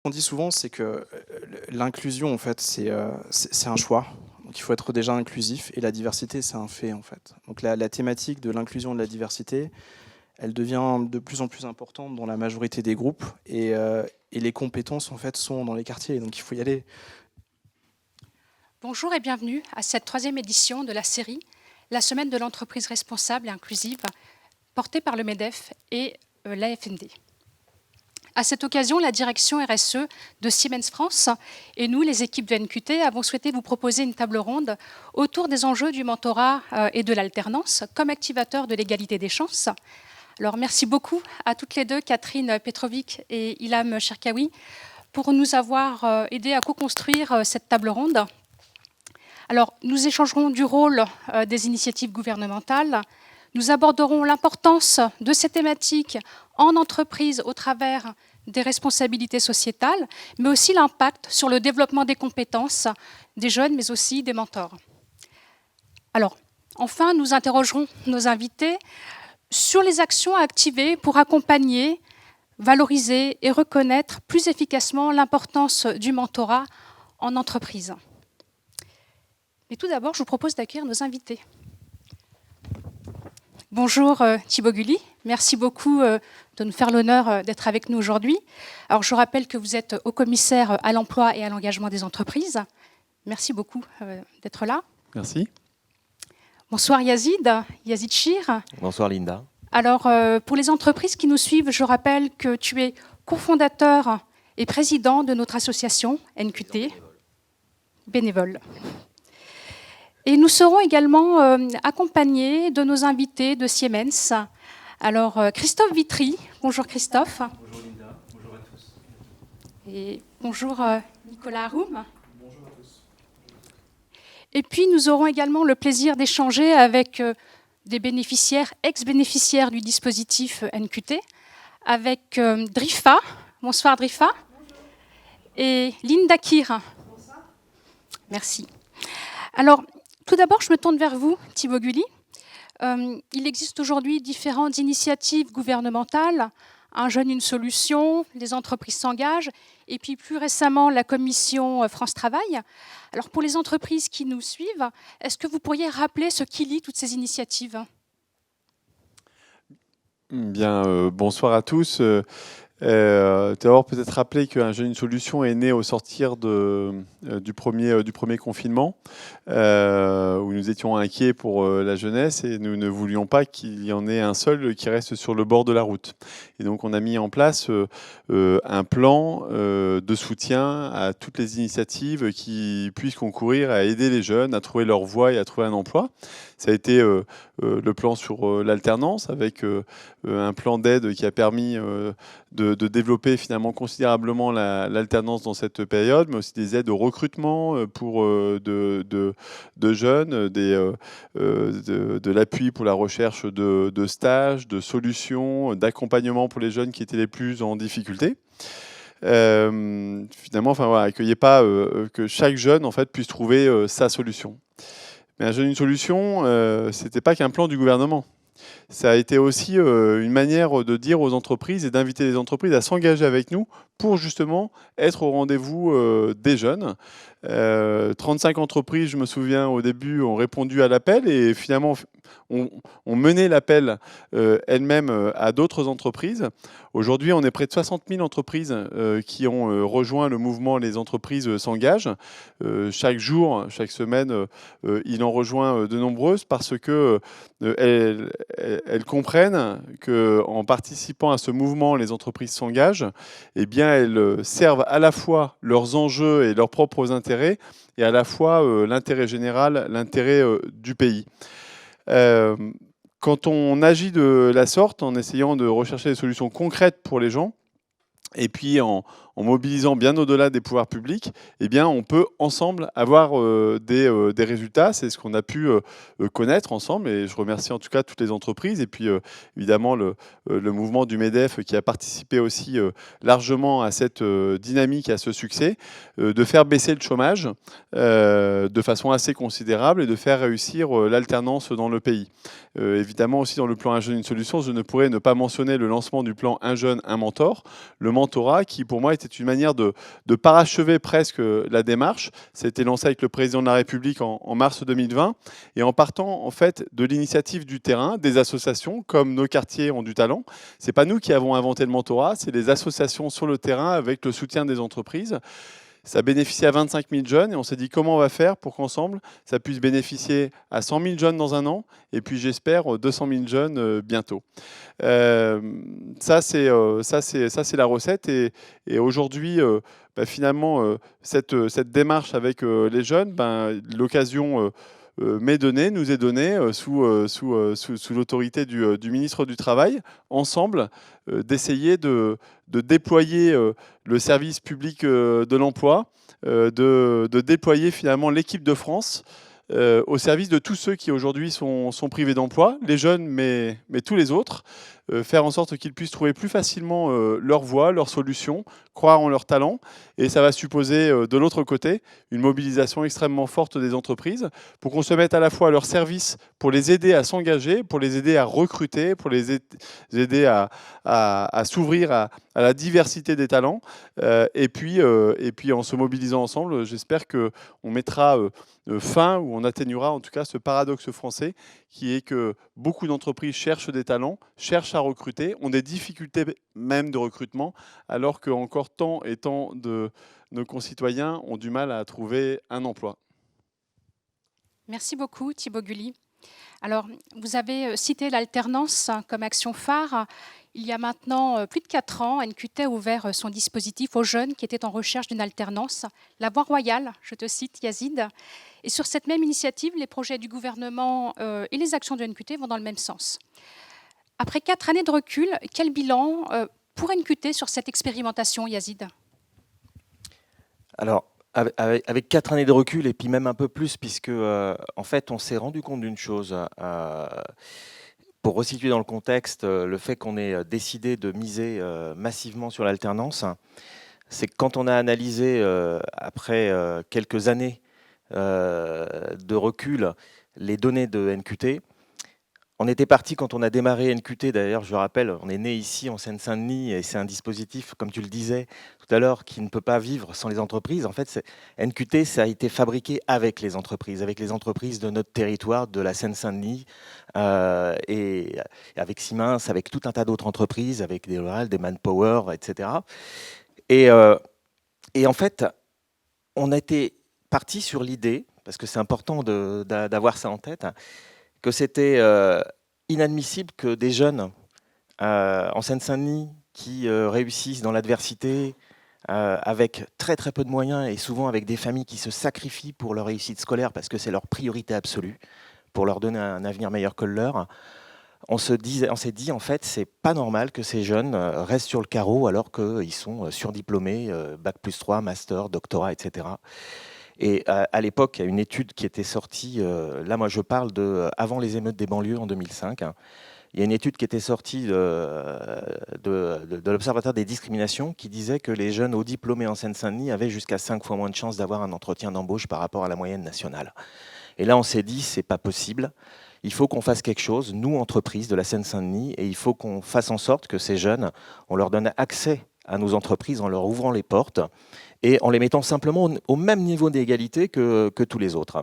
qu'on dit souvent, c'est que l'inclusion, en fait, c'est un choix. Donc il faut être déjà inclusif, et la diversité, c'est un fait, en fait. Donc la thématique de l'inclusion et de la diversité, elle devient de plus en plus importante dans la majorité des groupes, et les compétences, en fait, sont dans les quartiers, donc il faut y aller. Bonjour et bienvenue à cette 3e édition de la série La semaine de l'entreprise responsable et inclusive, portée par le MEDEF et l'AFND. À cette occasion, la direction RSE de Siemens France et nous, les équipes de NQT, avons souhaité vous proposer une table ronde autour des enjeux du mentorat et de l'alternance comme activateur de l'égalité des chances. Alors, merci beaucoup à toutes les deux, Catherine Petrovic et Ilham Cherkaoui, pour nous avoir aidés à co-construire cette table ronde. Alors, nous échangerons du rôle des initiatives gouvernementales. Nous aborderons l'importance de ces thématiques en entreprise au travers des responsabilités sociétales, mais aussi l'impact sur le développement des compétences des jeunes, mais aussi des mentors. Alors, enfin, nous interrogerons nos invités sur les actions à activer pour accompagner, valoriser et reconnaître plus efficacement l'importance du mentorat en entreprise. Mais tout d'abord, je vous propose d'accueillir nos invités. Bonjour Thibaut Gully, merci beaucoup de nous faire l'honneur d'être avec nous aujourd'hui. Alors je rappelle que vous êtes haut-commissaire à l'emploi et à l'engagement des entreprises. Merci beaucoup d'être là. Merci. Bonsoir Yazid Chir. Bonsoir Linda. Alors pour les entreprises qui nous suivent, je rappelle que tu es cofondateur et président de notre association NQT, bénévole. Et nous serons également accompagnés de nos invités de Siemens. Alors, Christophe Vitry. Bonjour Christophe. Bonjour Linda, bonjour à tous. Et bonjour Nicolas Aroum. Bonjour à tous. Et puis, nous aurons également le plaisir d'échanger avec des bénéficiaires, ex-bénéficiaires du dispositif NQT, avec Drifa. Bonsoir Drifa. Bonjour. Et Linda Kir. Bonsoir. Merci. Alors, tout d'abord, je me tourne vers vous, Thibaut Gully. Il existe aujourd'hui différentes initiatives gouvernementales, Un jeune, une solution, les entreprises s'engagent, et puis plus récemment, la commission France Travail. Alors pour les entreprises qui nous suivent, est-ce que vous pourriez rappeler ce qui lie toutes ces initiatives ? Bien, bonsoir à tous. D'abord, peut-être rappeler qu'un jeune, une solution est né au sortir du premier confinement, où nous étions inquiets pour la jeunesse et nous ne voulions pas qu'il y en ait un seul qui reste sur le bord de la route. Et donc, on a mis en place un plan de soutien à toutes les initiatives qui puissent concourir à aider les jeunes à trouver leur voie et à trouver un emploi. Ça a été le plan sur l'alternance, avec un plan d'aide qui a permis de développer finalement considérablement l'alternance dans cette période, mais aussi des aides au recrutement pour de jeunes, de l'appui pour la recherche de stages, de solutions, d'accompagnement pour les jeunes qui étaient les plus en difficulté. Finalement, enfin voilà, qu'il n'y ait pas que chaque jeune en fait puisse trouver sa solution. Mais un jeune, une solution, c'était pas qu'un plan du gouvernement. Ça a été aussi une manière de dire aux entreprises et d'inviter les entreprises à s'engager avec nous pour justement être au rendez-vous des jeunes. 35 entreprises, je me souviens, au début, ont répondu à l'appel et finalement ont mené l'appel elles-mêmes à d'autres entreprises. Aujourd'hui, on est près de 60 000 entreprises qui ont rejoint le mouvement Les entreprises s'engagent. Chaque jour, chaque semaine, il en rejoint de nombreuses parce que elles comprennent qu'en participant à ce mouvement Les entreprises s'engagent, eh bien, elles servent à la fois leurs enjeux et leurs propres intérêts et à la fois l'intérêt général, l'intérêt du pays. Quand on agit de la sorte, en essayant de rechercher des solutions concrètes pour les gens, et puis en mobilisant bien au-delà des pouvoirs publics, eh bien, on peut ensemble avoir des résultats. C'est ce qu'on a pu connaître ensemble. Et je remercie en tout cas toutes les entreprises. Et puis, évidemment, le mouvement du MEDEF qui a participé aussi largement à cette dynamique, à ce succès, de faire baisser le chômage de façon assez considérable et de faire réussir l'alternance dans le pays. Évidemment, aussi dans le plan Un jeune, une solution, je ne pourrais ne pas mentionner le lancement du plan Un jeune, un mentor. Le mentorat qui, pour moi, était c'est une manière de parachever presque la démarche. Ça a été lancé avec le président de la République en mars 2020. Et en partant en fait de l'initiative du terrain, des associations comme Nos quartiers ont du talent. C'est pas nous qui avons inventé le mentorat, c'est les associations sur le terrain avec le soutien des entreprises. Ça bénéficie à 25 000 jeunes et on s'est dit comment on va faire pour qu'ensemble, ça puisse bénéficier à 100 000 jeunes dans un an et puis j'espère 200 000 jeunes bientôt. Ça, c'est la recette et aujourd'hui, finalement, cette démarche avec les jeunes, l'occasion nous est donnée sous l'autorité du ministre du Travail, ensemble, d'essayer de déployer le service public de l'emploi, de déployer finalement l'équipe de France au service de tous ceux qui aujourd'hui sont privés d'emploi, les jeunes mais tous les autres, faire en sorte qu'ils puissent trouver plus facilement leur voie, leur solution, croire en leur talent. Et ça va supposer de l'autre côté une mobilisation extrêmement forte des entreprises pour qu'on se mette à la fois à leur service pour les aider à s'engager, pour les aider à recruter, pour les aider à s'ouvrir à la diversité des talents. Et puis en se mobilisant ensemble, j'espère qu'on mettra fin ou on atténuera en tout cas ce paradoxe français qui est que beaucoup d'entreprises cherchent des talents, cherchent à recruter, ont des difficultés même de recrutement, alors qu'encore tant et tant de nos concitoyens ont du mal à trouver un emploi. Merci beaucoup Thibaut Gully. Alors, vous avez cité l'alternance comme action phare. Il y a maintenant plus de 4 ans, NQT a ouvert son dispositif aux jeunes qui étaient en recherche d'une alternance. La voie royale, je te cite Yazid. Et sur cette même initiative, les projets du gouvernement et les actions de NQT vont dans le même sens. Après 4 années de recul, quel bilan pour NQT sur cette expérimentation, Yazid ? Alors, avec 4 années de recul, et puis même un peu plus, puisque en fait, on s'est rendu compte d'une chose. Pour resituer dans le contexte, le fait qu'on ait décidé de miser massivement sur l'alternance, c'est que quand on a analysé, après quelques années de recul, les données de NQT, on était parti quand on a démarré NQT, d'ailleurs je le rappelle, on est né ici en Seine-Saint-Denis et c'est un dispositif, comme tu le disais tout à l'heure, qui ne peut pas vivre sans les entreprises. En fait, NQT, ça a été fabriqué avec les entreprises de notre territoire, de la Seine-Saint-Denis, et avec Siemens, avec tout un tas d'autres entreprises, avec des L'Oréal, des Manpower, etc. Et en fait, on a été parti sur l'idée, parce que c'est important d'avoir ça en tête, que c'était inadmissible que des jeunes en Seine-Saint-Denis qui réussissent dans l'adversité, avec très très peu de moyens et souvent avec des familles qui se sacrifient pour leur réussite scolaire parce que c'est leur priorité absolue, pour leur donner un avenir meilleur que le leur. On s'est dit en fait c'est pas normal que ces jeunes restent sur le carreau alors qu'ils sont surdiplômés, Bac+3, master, doctorat, etc. Et à l'époque, il y a une étude qui était sortie, là moi je parle avant les émeutes des banlieues en 2005, hein. Il y a une étude qui était sortie de l'Observatoire des discriminations qui disait que les jeunes hauts diplômés en Seine-Saint-Denis avaient jusqu'à 5 fois moins de chances d'avoir un entretien d'embauche par rapport à la moyenne nationale. Et là on s'est dit, c'est pas possible, il faut qu'on fasse quelque chose, nous entreprises de la Seine-Saint-Denis, et il faut qu'on fasse en sorte que ces jeunes, on leur donne accès à nos entreprises en leur ouvrant les portes et en les mettant simplement au même niveau d'égalité que tous les autres.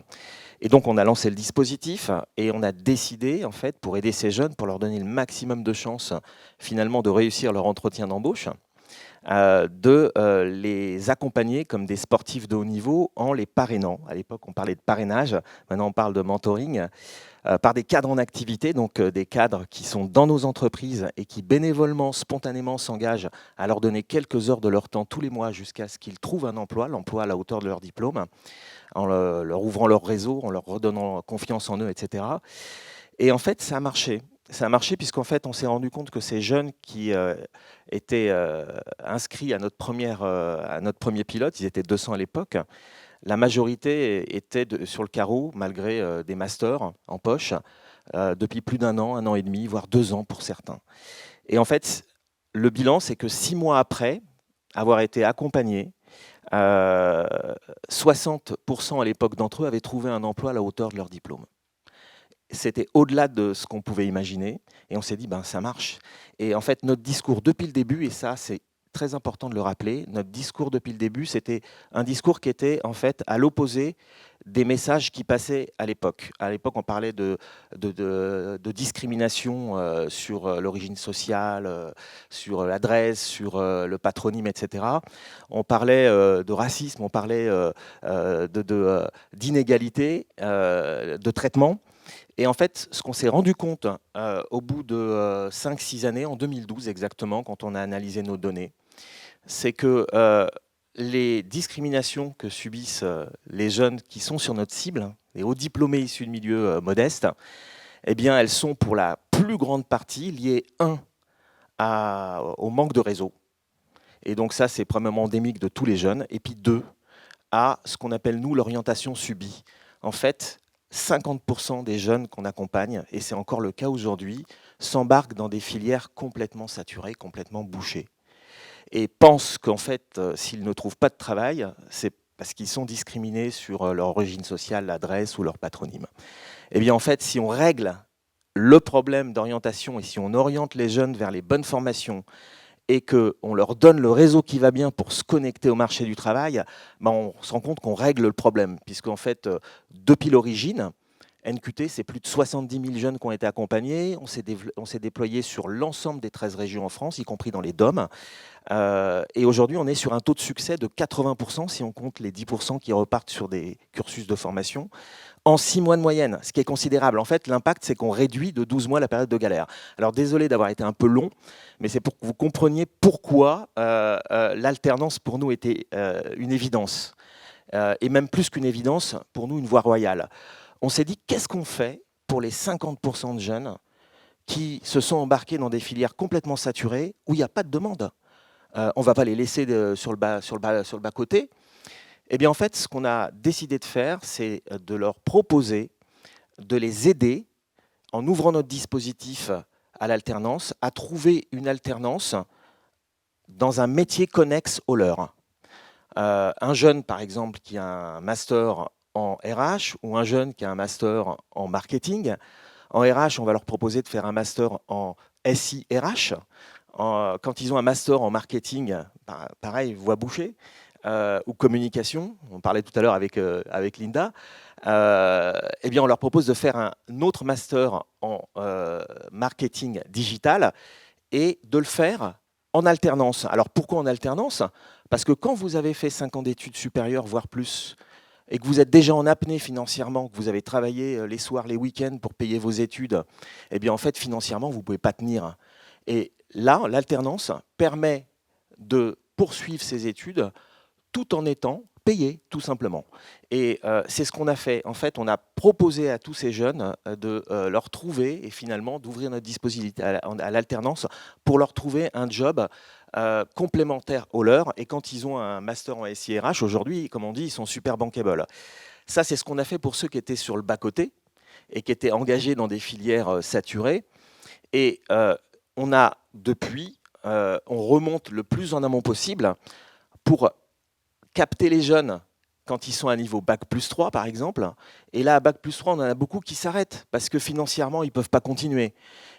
Et donc on a lancé le dispositif et on a décidé, en fait, pour aider ces jeunes, pour leur donner le maximum de chances finalement de réussir leur entretien d'embauche, de les accompagner comme des sportifs de haut niveau en les parrainant. À l'époque, on parlait de parrainage, maintenant on parle de mentoring, par des cadres en activité, donc des cadres qui sont dans nos entreprises et qui bénévolement, spontanément s'engagent à leur donner quelques heures de leur temps tous les mois jusqu'à ce qu'ils trouvent un emploi, l'emploi à la hauteur de leur diplôme, en leur ouvrant leur réseau, en leur redonnant confiance en eux, etc. Et en fait, ça a marché. Ça a marché puisqu'en fait, on s'est rendu compte que ces jeunes qui étaient inscrits à notre premier pilote, ils étaient 200 à l'époque, la majorité était sur le carreau, malgré des masters en poche, depuis plus d'un an et demi, voire 2 ans pour certains. Et en fait, le bilan, c'est que 6 mois après avoir été accompagnés, 60% à l'époque d'entre eux avaient trouvé un emploi à la hauteur de leur diplôme. C'était au-delà de ce qu'on pouvait imaginer, et on s'est dit, ça marche. Et en fait, notre discours depuis le début, et ça, c'est très important de le rappeler, notre discours depuis le début, c'était un discours qui était en fait à l'opposé des messages qui passaient à l'époque. À l'époque, on parlait de discrimination sur l'origine sociale, sur l'adresse, sur le patronyme, etc. On parlait de racisme, on parlait d'inégalité, de traitement. Et en fait, ce qu'on s'est rendu compte au bout de 5-6 années, en 2012 exactement, quand on a analysé nos données, c'est que les discriminations que subissent les jeunes qui sont sur notre cible, les hauts diplômés issus de milieux modestes, eh bien, elles sont pour la plus grande partie liées, au manque de réseau. Et donc ça, c'est probablement endémique de tous les jeunes. Et puis 2, à ce qu'on appelle, nous, l'orientation subie. En fait, 50% des jeunes qu'on accompagne, et c'est encore le cas aujourd'hui, s'embarquent dans des filières complètement saturées, complètement bouchées. Et pensent qu'en fait, s'ils ne trouvent pas de travail, c'est parce qu'ils sont discriminés sur leur origine sociale, l'adresse ou leur patronyme. Eh bien, en fait, si on règle le problème d'orientation et si on oriente les jeunes vers les bonnes formations et qu'on leur donne le réseau qui va bien pour se connecter au marché du travail, ben on se rend compte qu'on règle le problème. Puisqu'en fait, depuis l'origine, NQT, c'est plus de 70 000 jeunes qui ont été accompagnés. On s'est déployé sur l'ensemble des 13 régions en France, y compris dans les DOM. Et aujourd'hui, on est sur un taux de succès de 80% si on compte les 10% qui repartent sur des cursus de formation en 6 mois de moyenne, ce qui est considérable. En fait, l'impact, c'est qu'on réduit de 12 mois la période de galère. Alors, désolé d'avoir été un peu long, mais c'est pour que vous compreniez pourquoi l'alternance, pour nous, était une évidence. Et même plus qu'une évidence, pour nous, une voie royale. On s'est dit, qu'est-ce qu'on fait pour les 50% de jeunes qui se sont embarqués dans des filières complètement saturées où il n'y a pas de demande? On ne va pas les laisser sur le bas-côté. Eh bien, en fait, ce qu'on a décidé de faire, c'est de leur proposer de les aider, en ouvrant notre dispositif à l'alternance, à trouver une alternance dans un métier connexe au leur. Un jeune, par exemple, qui a un master en RH ou un jeune qui a un master en marketing, en RH, on va leur proposer de faire un master en SIRH. Quand ils ont un master en marketing, pareil, voie bouchée, ou communication, on parlait tout à l'heure avec Linda, eh bien on leur propose de faire un autre master en marketing digital et de le faire en alternance. Alors pourquoi en alternance? Parce que quand vous avez fait 5 ans d'études supérieures, voire plus, et que vous êtes déjà en apnée financièrement, que vous avez travaillé les soirs, les week-ends pour payer vos études, eh bien en fait financièrement vous ne pouvez pas tenir. Et là, l'alternance permet de poursuivre ses études tout en étant payé, tout simplement. Et c'est ce qu'on a fait. En fait, on a proposé à tous ces jeunes de leur trouver et finalement d'ouvrir notre dispositif à l'alternance pour leur trouver un job complémentaire au leur. Et quand ils ont un master en SIRH, aujourd'hui, comme on dit, ils sont super bankable. Ça, c'est ce qu'on a fait pour ceux qui étaient sur le bas-côté et qui étaient engagés dans des filières saturées. Et on a depuis, on remonte le plus en amont possible pour capter les jeunes quand ils sont à niveau Bac plus 3, par exemple. Et là, à Bac plus 3, on en a beaucoup qui s'arrêtent parce que financièrement, ils ne peuvent pas continuer.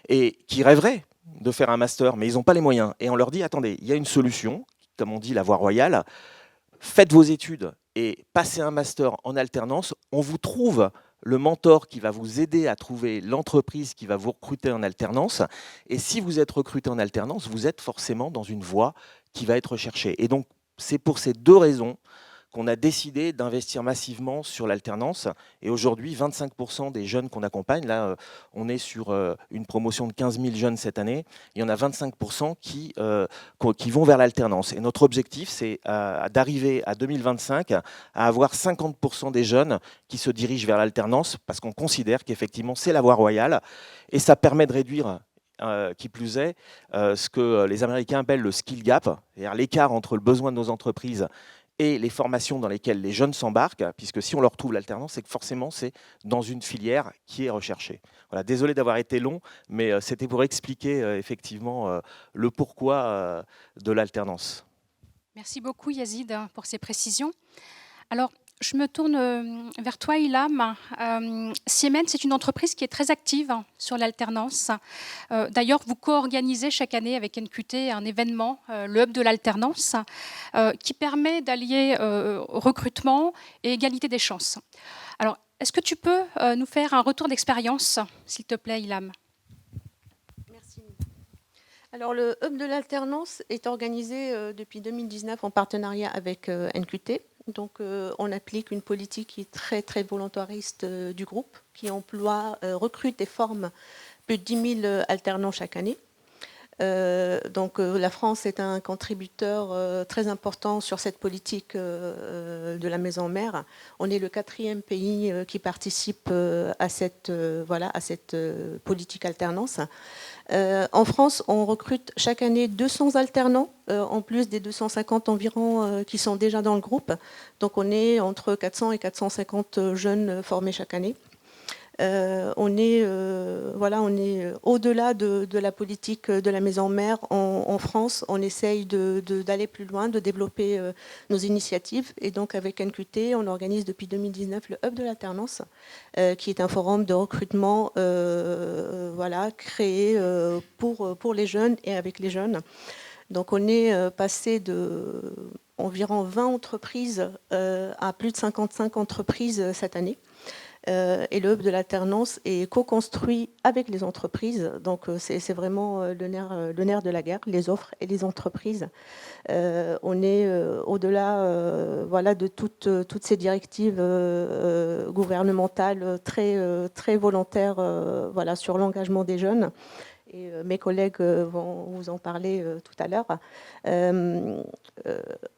Et qui rêveraient de faire un master, mais ils n'ont pas les moyens. Et on leur dit, attendez, il y a une solution, comme on dit, la voie royale. Faites vos études et passez un master en alternance. On vous trouve le mentor qui va vous aider à trouver l'entreprise qui va vous recruter en alternance. Et si vous êtes recruté en alternance, vous êtes forcément dans une voie qui va être recherchée. Et donc, c'est pour ces 2 raisons qu'on a décidé d'investir massivement sur l'alternance. Et aujourd'hui, 25% des jeunes qu'on accompagne, là, on est sur une promotion de 15 000 jeunes cette année, il y en a 25% qui vont vers l'alternance. Et notre objectif, c'est d'arriver à 2025 à avoir 50% des jeunes qui se dirigent vers l'alternance, parce qu'on considère qu'effectivement, c'est la voie royale, et ça permet de réduire qui plus est, ce que les Américains appellent le skill gap, c'est-à-dire l'écart entre le besoin de nos entreprises et les formations dans lesquelles les jeunes s'embarquent, puisque si on leur trouve l'alternance, c'est que forcément c'est dans une filière qui est recherchée. Voilà, désolé d'avoir été long, mais c'était pour expliquer effectivement le pourquoi de l'alternance. Merci beaucoup Yazid pour ces précisions. Alors, je me tourne vers toi, Ilham. Siemens, c'est une entreprise qui est très active sur l'alternance. D'ailleurs, vous co-organisez chaque année avec NQT un événement, le Hub de l'alternance, qui permet d'allier recrutement et égalité des chances. Alors, est-ce que tu peux nous faire un retour d'expérience, s'il te plaît, Ilham? Merci. Alors, le Hub de l'alternance est organisé depuis 2019 en partenariat avec NQT. Donc, on applique une politique qui est très, très volontariste du groupe, qui emploie, recrute et forme plus de 10 000 alternants chaque année. La France est un contributeur très important sur cette politique de la maison mère. On est le 4e pays qui participe à cette politique alternance. En France, on recrute chaque année 200 alternants, en plus des 250 environ qui sont déjà dans le groupe. Donc on est entre 400 et 450 jeunes formés chaque année. On est au-delà de la politique de la maison mère en France. On essaye d'aller plus loin, de développer nos initiatives. Et donc avec NQT, on organise depuis 2019 le Hub de l'alternance, qui est un forum de recrutement créé pour les jeunes et avec les jeunes. Donc on est passé de environ 20 entreprises à plus de 55 entreprises cette année. Et le Hub de l'alternance est co-construit avec les entreprises. Donc c'est vraiment le nerf de la guerre, les offres et les entreprises. On est au-delà de toutes ces directives gouvernementales très volontaires sur l'engagement des jeunes. Et mes collègues vont vous en parler tout à l'heure.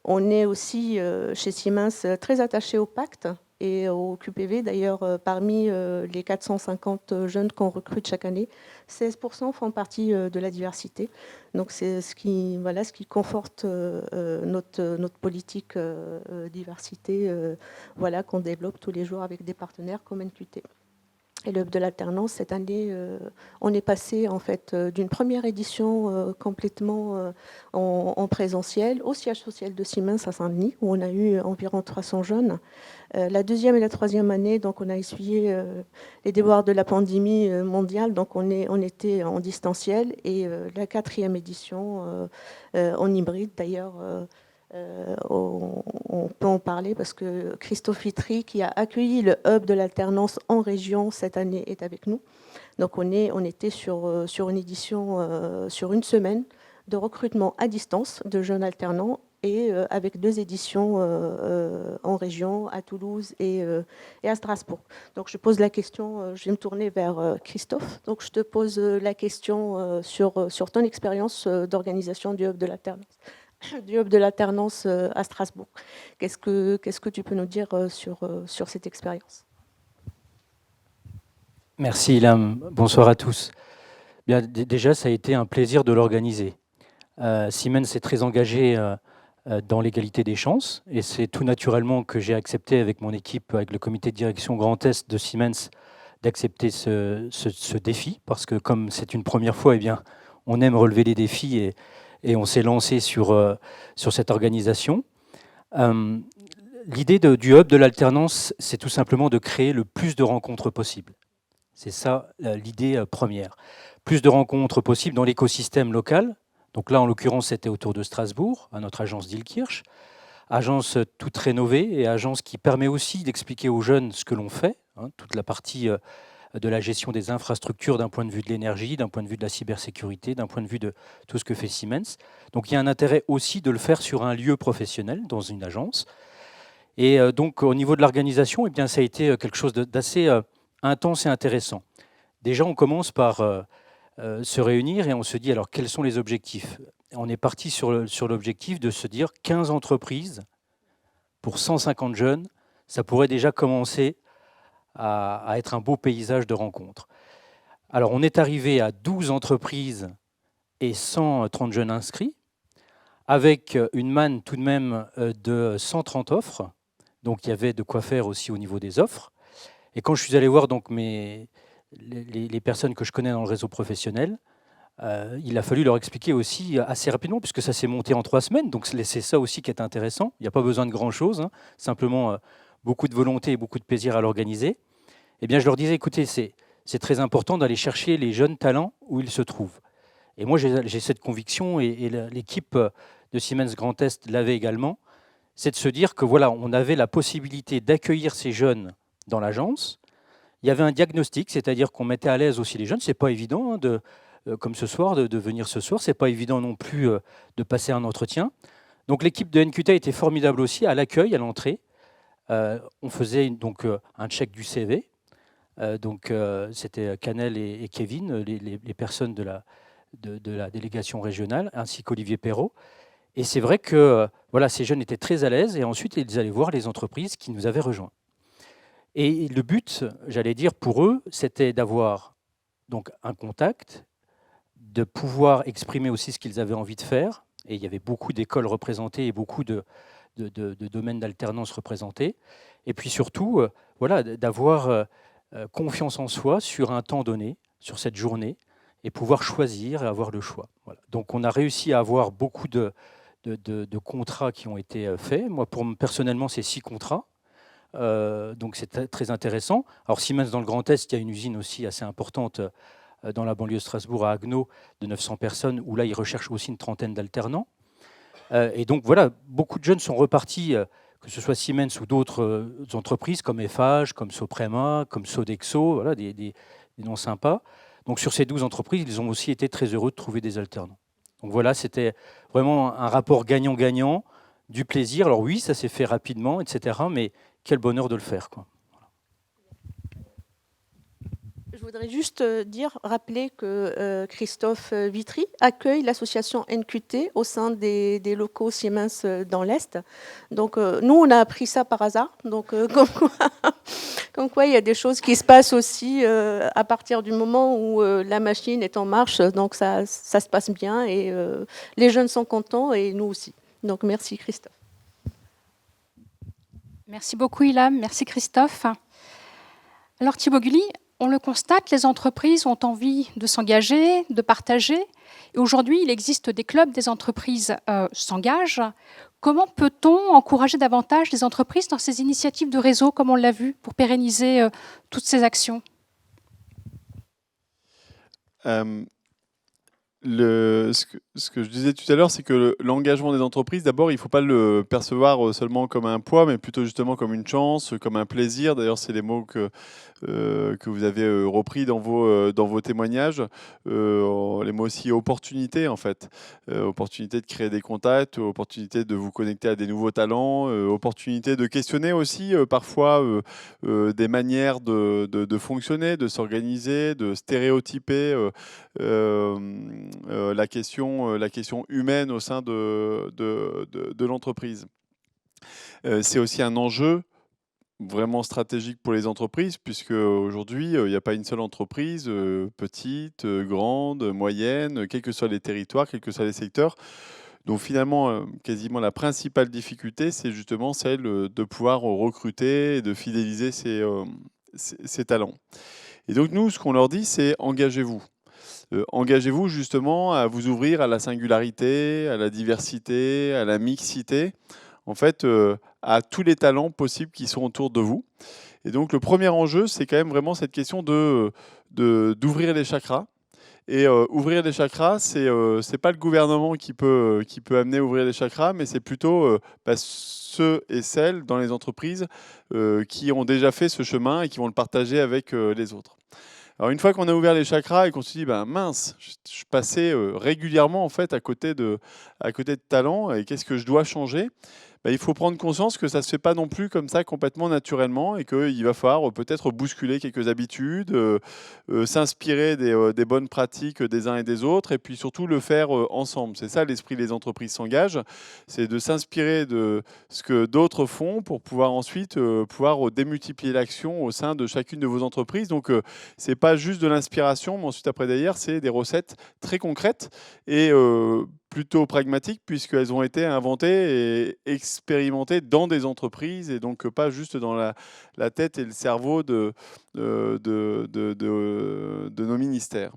On est aussi chez Siemens très attaché au pacte et au QPV. D'ailleurs, parmi les 450 jeunes qu'on recrute chaque année, 16% font partie de la diversité. Donc c'est ce qui conforte notre politique diversité qu'on développe tous les jours avec des partenaires comme NQT. Et le Hub de l'alternance, cette année, on est passé en fait d'une première édition complètement en présentiel au siège social de Siemens à Saint-Denis, où on a eu environ 300 jeunes. La deuxième et la troisième année, donc on a essuyé les déboires de la pandémie mondiale, donc on était en distanciel. Et la 4e édition en hybride, d'ailleurs. On peut en parler parce que Christophe Fitry, qui a accueilli le Hub de l'alternance en région cette année, est avec nous. Donc on était sur une édition, sur une semaine de recrutement à distance de jeunes alternants et avec 2 éditions en région, à Toulouse et à Strasbourg. Donc je pose la question, je vais me tourner vers Christophe. Donc je te pose la question sur ton expérience d'organisation du Hub de l'alternance à Strasbourg. Qu'est-ce que tu peux nous dire sur cette expérience? Merci Ilham, bonsoir à tous. Bien, déjà, ça a été un plaisir de l'organiser. Siemens est très engagé dans l'égalité des chances et c'est tout naturellement que j'ai accepté avec mon équipe, avec le comité de direction Grand Est de Siemens, d'accepter ce défi parce que comme c'est une première fois, eh bien, on aime relever les défis et on s'est lancé sur cette organisation. L'idée du Hub de l'alternance, c'est tout simplement de créer le plus de rencontres possible. C'est ça l'idée première. Plus de rencontres possibles dans l'écosystème local. Donc là, en l'occurrence, c'était autour de Strasbourg, à notre agence d'Illkirch. Agence toute rénovée et agence qui permet aussi d'expliquer aux jeunes ce que l'on fait, toute la partie de la gestion des infrastructures d'un point de vue de l'énergie, d'un point de vue de la cybersécurité, d'un point de vue de tout ce que fait Siemens. Donc il y a un intérêt aussi de le faire sur un lieu professionnel, dans une agence. Et donc au niveau de l'organisation, eh bien, ça a été quelque chose d'assez intense et intéressant. Déjà, on commence par se réunir et on se dit alors quels sont les objectifs. On est parti sur l'objectif de se dire 15 entreprises pour 150 jeunes, ça pourrait déjà commencer à être un beau paysage de rencontres. Alors on est arrivé à 12 entreprises et 130 jeunes inscrits, avec une manne tout de même de 130 offres, donc il y avait de quoi faire aussi au niveau des offres. Et quand je suis allé voir donc les personnes que je connais dans le réseau professionnel, il a fallu leur expliquer aussi assez rapidement, puisque ça s'est monté en 3 semaines, donc c'est ça aussi qui est intéressant. Il n'y a pas besoin de grand-chose, simplement beaucoup de volonté et beaucoup de plaisir à l'organiser. Eh bien, je leur disais, écoutez, c'est très important d'aller chercher les jeunes talents où ils se trouvent. Et moi, j'ai cette conviction, et l'équipe de Siemens Grand Est l'avait également, c'est de se dire que voilà, on avait la possibilité d'accueillir ces jeunes dans l'agence. Il y avait un diagnostic, c'est-à-dire qu'on mettait à l'aise aussi les jeunes. C'est pas évident, hein, comme ce soir, de venir ce soir. C'est pas évident non plus de passer un entretien. Donc l'équipe de NQT était formidable aussi à l'accueil, à l'entrée. On faisait donc un check du CV. C'était Canel et Kevin, les personnes de la délégation régionale, ainsi qu'Olivier Perrault. Et c'est vrai que voilà, ces jeunes étaient très à l'aise, et ensuite ils allaient voir les entreprises qui nous avaient rejoints. Et le but, j'allais dire, pour eux, c'était d'avoir donc un contact, de pouvoir exprimer aussi ce qu'ils avaient envie de faire. Et il y avait beaucoup d'écoles représentées et beaucoup de domaines d'alternance représentés. Et puis surtout, voilà, d'avoir confiance en soi sur un temps donné, sur cette journée, et pouvoir choisir et avoir le choix. Voilà. Donc on a réussi à avoir beaucoup de contrats qui ont été faits. Moi, personnellement, c'est 6 contrats. Donc c'est très intéressant. Alors Siemens dans le Grand Est, il y a une usine aussi assez importante dans la banlieue de Strasbourg, à Haguenau, de 900 personnes, où là, ils recherchent aussi une trentaine d'alternants. Et donc voilà, beaucoup de jeunes sont repartis, que ce soit Siemens ou d'autres entreprises comme Eiffage, comme Soprema, comme Sodexo, voilà, des noms sympas. Donc sur ces 12 entreprises, ils ont aussi été très heureux de trouver des alternants. Donc voilà, c'était vraiment un rapport gagnant-gagnant, du plaisir. Alors oui, ça s'est fait rapidement, etc. Mais quel bonheur de le faire, quoi. Je voudrais juste rappeler que Christophe Vitry accueille l'association NQT au sein des locaux Siemens dans l'Est. Donc nous, on a appris ça par hasard. Donc comme quoi il y a des choses qui se passent aussi à partir du moment où la machine est en marche. Donc ça se passe bien, et les jeunes sont contents, et nous aussi. Donc merci Christophe. Merci beaucoup Ilham, merci Christophe. Alors Thibaut Gulli, on le constate, les entreprises ont envie de s'engager, de partager. Et aujourd'hui, il existe des clubs, des entreprises s'engagent. Comment peut-on encourager davantage les entreprises dans ces initiatives de réseau, comme on l'a vu, pour pérenniser toutes ces actions ? Ce que je disais tout à l'heure, c'est que l'engagement des entreprises, d'abord, il ne faut pas le percevoir seulement comme un poids, mais plutôt justement comme une chance, comme un plaisir. D'ailleurs, c'est les mots que vous avez repris dans vos témoignages. Les mots aussi opportunité, en fait. Opportunité de créer des contacts, opportunité de vous connecter à des nouveaux talents, opportunité de questionner aussi parfois des manières de fonctionner, de s'organiser, de stéréotyper la question humaine au sein de l'entreprise. C'est aussi un enjeu vraiment stratégique pour les entreprises, puisque aujourd'hui, il n'y a pas une seule entreprise, petite, grande, moyenne, quels que soient les territoires, quels que soient les secteurs. Donc finalement, quasiment la principale difficulté, c'est justement celle de pouvoir recruter et de fidéliser ces talents. Et donc nous, ce qu'on leur dit, c'est engagez-vous. Engagez-vous justement à vous ouvrir à la singularité, à la diversité, à la mixité, en fait, à tous les talents possibles qui sont autour de vous. Et donc le premier enjeu, c'est quand même vraiment cette question d'ouvrir les chakras. Et ouvrir les chakras, c'est pas le gouvernement qui peut amener à ouvrir les chakras, mais c'est plutôt ceux et celles dans les entreprises qui ont déjà fait ce chemin et qui vont le partager avec les autres. Alors une fois qu'on a ouvert les chakras et qu'on se dit mince, je passais régulièrement en fait à côté de talents, et qu'est-ce que je dois changer ? Il faut prendre conscience que ça ne se fait pas non plus comme ça complètement naturellement, et qu'il va falloir peut-être bousculer quelques habitudes, s'inspirer des bonnes pratiques des uns et des autres, et puis surtout le faire ensemble. C'est ça l'esprit des entreprises s'engagent, c'est de s'inspirer de ce que d'autres font pour pouvoir ensuite pouvoir démultiplier l'action au sein de chacune de vos entreprises. Donc ce n'est pas juste de l'inspiration, mais ensuite après derrière, c'est des recettes très concrètes et plutôt pragmatiques, puisqu'elles ont été inventées et expérimentées dans des entreprises, et donc pas juste dans la tête et le cerveau de nos ministères.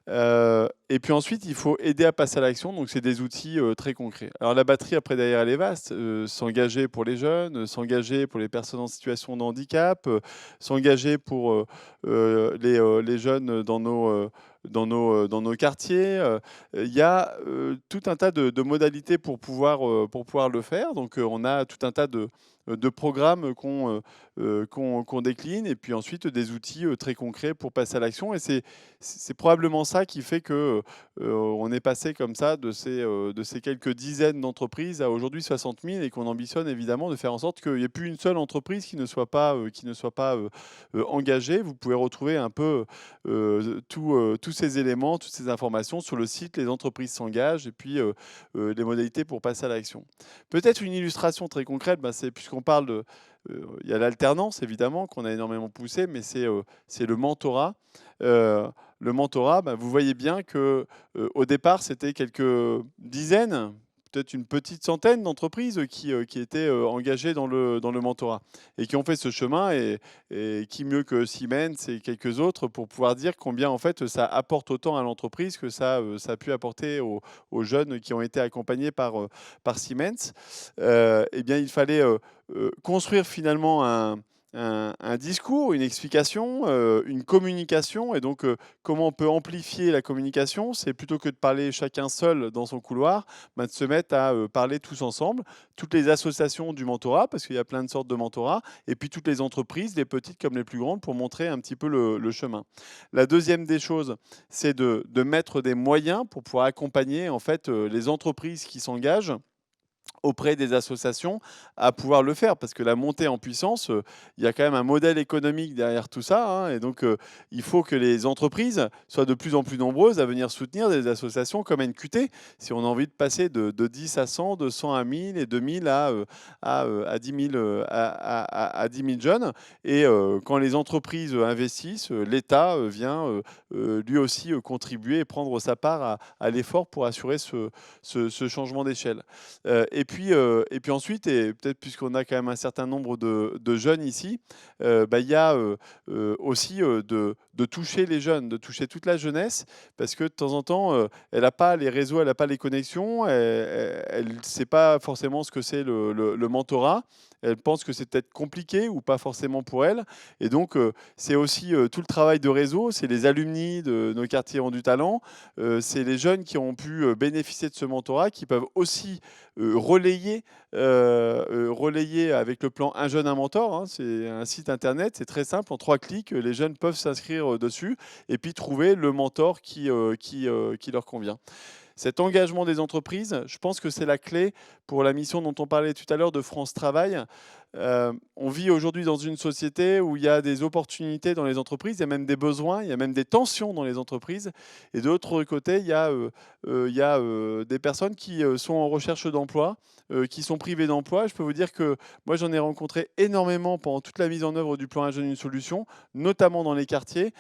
Et puis ensuite, il faut aider à passer à l'action. Donc, c'est des outils très concrets. Alors, la batterie, après, derrière, elle est vaste. S'engager pour les jeunes, s'engager pour les personnes en situation de handicap, s'engager pour les jeunes dans nos quartiers. Il y a tout un tas de modalités pour pouvoir le faire. Donc, on a tout un tas de programmes qu'on décline, et puis ensuite des outils très concrets pour passer à l'action. Et c'est probablement ça qui fait que on est passé comme ça de ces quelques dizaines d'entreprises à aujourd'hui 60 000, et qu'on ambitionne évidemment de faire en sorte qu'il n'y ait plus une seule entreprise qui ne soit pas engagée. Vous pouvez retrouver un peu tous ces éléments, toutes ces informations sur le site Les entreprises s'engagent, et puis les modalités pour passer à l'action. Peut-être une illustration très concrète, c'est puisqu'on parle de... Il y a l'alternance, évidemment, qu'on a énormément poussé, mais c'est le mentorat. Le mentorat, vous voyez bien qu'au départ, c'était quelques dizaines, peut-être une petite centaine d'entreprises qui étaient engagées dans le mentorat et qui ont fait ce chemin, et qui mieux que Siemens et quelques autres pour pouvoir dire combien en fait ça apporte autant à l'entreprise que ça a pu apporter aux jeunes qui ont été accompagnés par Siemens. Eh bien, il fallait construire finalement un discours, une explication, une communication. Et donc, comment on peut amplifier la communication? C'est plutôt que de parler chacun seul dans son couloir, de se mettre à parler tous ensemble, toutes les associations du mentorat, parce qu'il y a plein de sortes de mentorat, et puis toutes les entreprises, les petites comme les plus grandes, pour montrer un petit peu le chemin. La deuxième des choses, c'est de mettre des moyens pour pouvoir accompagner en fait les entreprises qui s'engagent auprès des associations à pouvoir le faire, parce que la montée en puissance, il y a quand même un modèle économique derrière tout ça, et donc il faut que les entreprises soient de plus en plus nombreuses à venir soutenir des associations comme NQT, si on a envie de passer de 10 à 100, de 100 à 1000 et de 1000 à 10 000 jeunes. Et quand les entreprises investissent, l'État vient lui aussi contribuer et prendre sa part à l'effort pour assurer ce changement d'échelle. Et puis ensuite, et peut-être puisqu'on a quand même un certain nombre de jeunes ici, il y a aussi de toucher les jeunes, de toucher toute la jeunesse, parce que de temps en temps, elle n'a pas les réseaux, elle n'a pas les connexions, elle ne sait pas forcément ce que c'est le mentorat. Elle pense que c'est peut-être compliqué ou pas forcément pour elle. Et donc, c'est aussi tout le travail de réseau, c'est les alumni de nos quartiers ont du talent, c'est les jeunes qui ont pu bénéficier de ce mentorat, qui peuvent aussi relayer avec le plan Un jeune, un mentor. C'est un site internet, c'est très simple, en 3 clics, les jeunes peuvent s'inscrire dessus et puis trouver le mentor qui leur convient. Cet engagement des entreprises, je pense que c'est la clé pour la mission dont on parlait tout à l'heure de France Travail. On vit aujourd'hui dans une société où il y a des opportunités dans les entreprises, il y a même des besoins, il y a même des tensions dans les entreprises. Et de l'autre côté, il y a des personnes qui sont en recherche d'emploi, qui sont privées d'emploi. Je peux vous dire que moi, j'en ai rencontré énormément pendant toute la mise en œuvre du plan Un jeune, une solution, notamment dans les quartiers,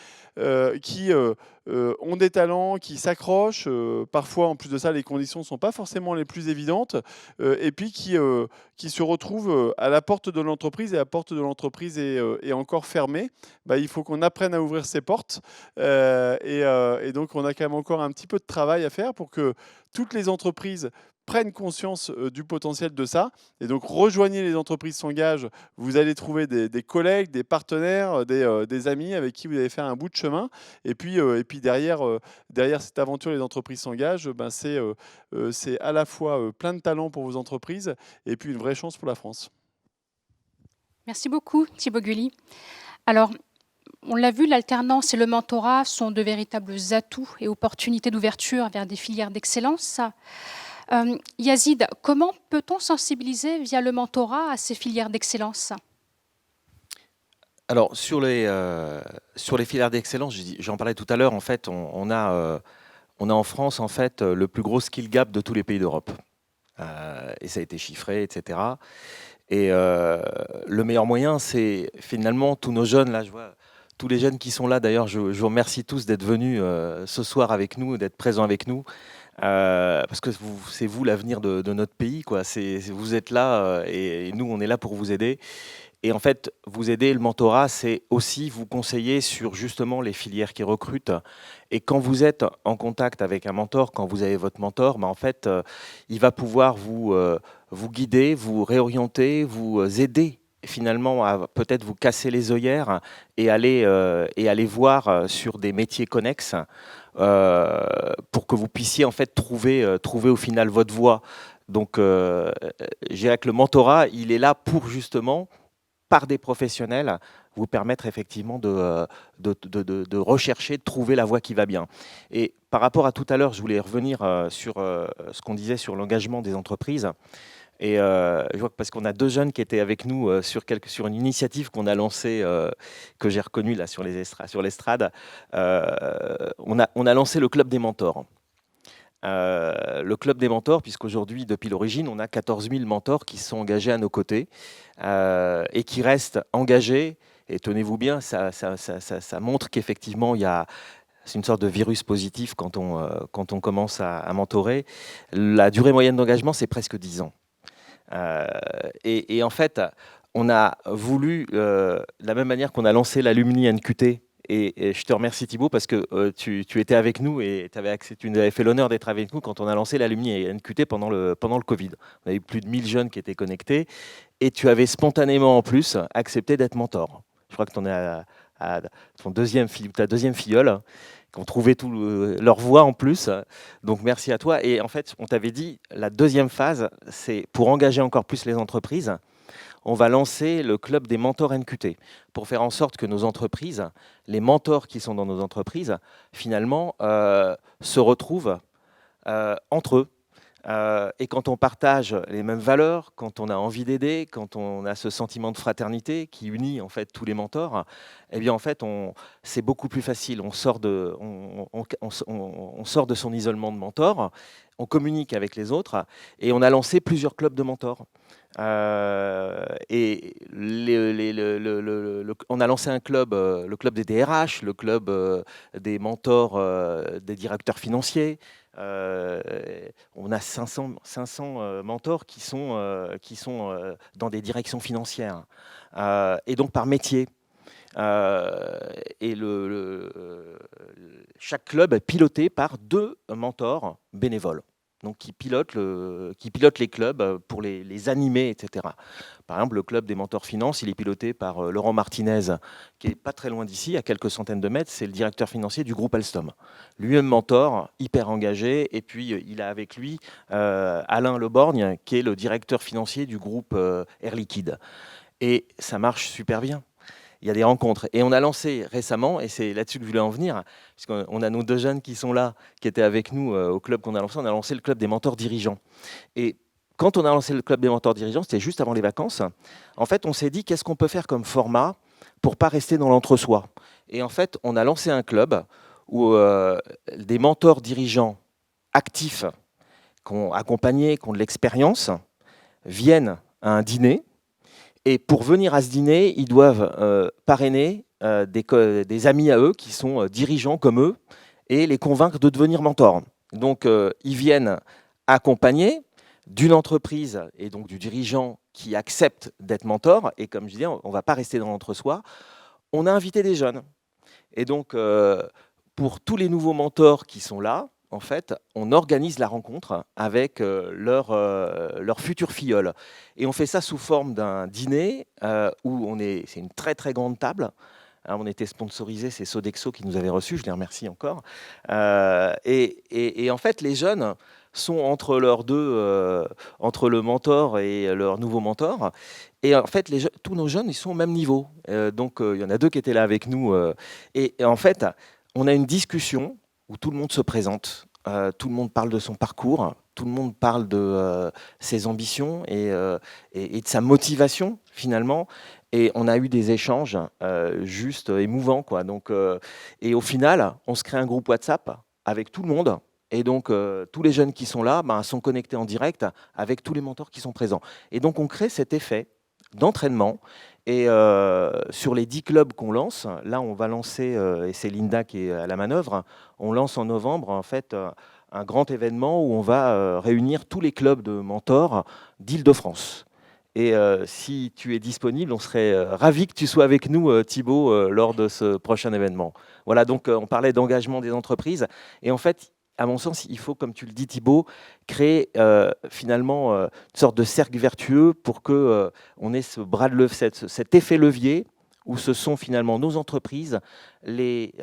qui ont des talents, qui s'accrochent. Parfois, en plus de ça, les conditions ne sont pas forcément les plus évidentes. Et puis qui se retrouvent à la porte de l'entreprise, et la porte de l'entreprise est encore fermée. Il faut qu'on apprenne à ouvrir ces portes. Et donc, on a quand même encore un petit peu de travail à faire pour que toutes les entreprises prennent conscience du potentiel de ça. Et donc, rejoignez Les entreprises s'engagent. Vous allez trouver des collègues, des partenaires, des amis avec qui vous allez faire un bout de chemin. Et puis derrière cette aventure Les entreprises s'engagent, c'est à la fois plein de talents pour vos entreprises et puis une vraie chance pour la France. Merci beaucoup, Thibaut Gully. Alors, on l'a vu, l'alternance et le mentorat sont de véritables atouts et opportunités d'ouverture vers des filières d'excellence. Yazid, comment peut-on sensibiliser via le mentorat à ces filières d'excellence? Alors, sur les filières d'excellence, j'en parlais tout à l'heure, en fait, on a en France en fait, le plus gros skill gap de tous les pays d'Europe. Et ça a été chiffré, etc. Et le meilleur moyen, c'est finalement tous nos jeunes, là, je vois tous les jeunes qui sont là, d'ailleurs, je vous remercie tous d'être venus ce soir avec nous, d'être présents avec nous. Parce que c'est vous l'avenir de notre pays, quoi. Vous êtes là et nous, on est là pour vous aider. Et en fait, vous aider, le mentorat, c'est aussi vous conseiller sur justement les filières qui recrutent. Et quand vous êtes en contact avec un mentor, quand vous avez votre mentor, en fait, il va pouvoir vous guider, vous réorienter, vous aider finalement à peut-être vous casser les œillères et aller voir sur des métiers connexes pour que vous puissiez en fait trouver au final votre voie. Donc, je dirais que le mentorat, il est là pour justement, par des professionnels, vous permettre effectivement de rechercher, de trouver la voie qui va bien. Et par rapport à tout à l'heure, je voulais revenir sur ce qu'on disait sur l'engagement des entreprises. Et je vois que parce qu'on a 2 jeunes qui étaient avec nous sur une initiative qu'on a lancée, que j'ai reconnue là sur l'estrade, on a lancé le Club des mentors. Le Club des mentors, puisqu'aujourd'hui, depuis l'origine, on a 14 000 mentors qui sont engagés à nos côtés et qui restent engagés. Et tenez-vous bien, ça montre qu'effectivement, c'est une sorte de virus positif quand on commence à mentorer. La durée moyenne d'engagement, c'est presque 10 ans. Et en fait, on a voulu, de la même manière qu'on a lancé l'Alumni NQT, et je te remercie Thibaut parce que tu étais avec nous et tu nous avais fait l'honneur d'être avec nous quand on a lancé l'Alumni NQT pendant le Covid. On avait plus de 1000 jeunes qui étaient connectés et tu avais spontanément en plus accepté d'être mentor. Je crois que tu en es à ta deuxième filleule, qui ont trouvé leur voie en plus. Donc merci à toi. Et en fait, on t'avait dit, la deuxième phase, c'est pour engager encore plus les entreprises, on va lancer le club des mentors NQT pour faire en sorte que nos entreprises, les mentors qui sont dans nos entreprises, finalement, se retrouvent entre eux. Et quand on partage les mêmes valeurs, quand on a envie d'aider, quand on a ce sentiment de fraternité qui unit en fait tous les mentors, eh bien en fait c'est beaucoup plus facile. On sort de son isolement de mentor, on communique avec les autres et on a lancé plusieurs clubs de mentors. Et on a lancé un club, le club des DRH, le club des mentors des directeurs financiers. On a 500 mentors qui sont dans des directions financières et donc par métier. Et chaque club est piloté par 2 mentors bénévoles, donc qui pilotent les clubs pour les animer, etc. Par exemple, le club des mentors finance, il est piloté par Laurent Martinez, qui est pas très loin d'ici, à quelques centaines de mètres. C'est le directeur financier du groupe Alstom. Lui-même mentor, hyper engagé. Et puis, il a avec lui Alain Leborgne, qui est le directeur financier du groupe Air Liquide. Et ça marche super bien. Il y a des rencontres. Et on a lancé récemment, et c'est là-dessus que je voulais en venir, puisqu'on a nos 2 jeunes qui sont là, qui étaient avec nous au club qu'on a lancé le club des mentors dirigeants. Et quand on a lancé le club des mentors dirigeants, c'était juste avant les vacances, en fait, on s'est dit, qu'est-ce qu'on peut faire comme format pour pas rester dans l'entre-soi? Et en fait, on a lancé un club où des mentors dirigeants actifs, qui ont accompagné, qui ont de l'expérience, viennent à un dîner. Et pour venir à ce dîner, ils doivent parrainer des amis à eux qui sont dirigeants comme eux et les convaincre de devenir mentors. Donc, ils viennent accompagnés d'une entreprise et donc du dirigeant qui accepte d'être mentor. Et comme je disais, on ne va pas rester dans l'entre-soi. On a invité des jeunes. Et donc, pour tous les nouveaux mentors qui sont là, en fait, on organise la rencontre avec leur future filleule. Et on fait ça sous forme d'un dîner où c'est une très très grande table. On était sponsorisé, c'est Sodexo qui nous avait reçus, je les remercie encore. Et en fait, les jeunes sont entre entre le mentor et leur nouveau mentor. Et en fait, tous nos jeunes, ils sont au même niveau. Donc, il y en a 2 qui étaient là avec nous. Et en fait, on a une discussion où tout le monde se présente, tout le monde parle de son parcours, tout le monde parle de ses ambitions et de sa motivation, finalement. Et on a eu des échanges juste émouvants, quoi. Donc, et au final, on se crée un groupe WhatsApp avec tout le monde. Et donc, tous les jeunes qui sont là sont connectés en direct avec tous les mentors qui sont présents. Et donc, on crée cet effet d'entraînement. Et sur les 10 clubs qu'on lance, là, on va lancer, et c'est Linda qui est à la manœuvre, on lance en novembre, en fait, un grand événement où on va réunir tous les clubs de mentors d'Île-de-France. Et si tu es disponible, on serait ravis que tu sois avec nous, Thibaut, lors de ce prochain événement. Voilà, donc on parlait d'engagement des entreprises. Et en fait, à mon sens, il faut, comme tu le dis Thibaut, créer finalement une sorte de cercle vertueux pour que on ait ce bras de levier, cet effet levier où ce sont finalement nos entreprises, les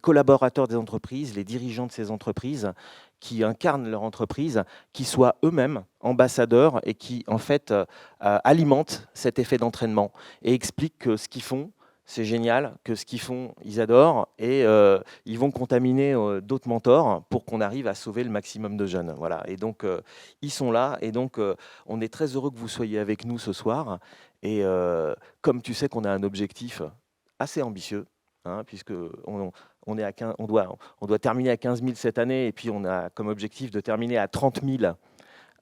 collaborateurs des entreprises, les dirigeants de ces entreprises qui incarnent leur entreprise, qui soient eux-mêmes ambassadeurs et qui en fait alimentent cet effet d'entraînement et expliquent que ce qu'ils font, c'est génial, que ce qu'ils font, ils adorent, et ils vont contaminer d'autres mentors pour qu'on arrive à sauver le maximum de jeunes. Voilà. Et donc, ils sont là, et donc, on est très heureux que vous soyez avec nous ce soir. Et comme tu sais qu'on a un objectif assez ambitieux, hein, puisque on est à 15, on doit terminer à 15 000 cette année, et puis on a comme objectif de terminer à 30 000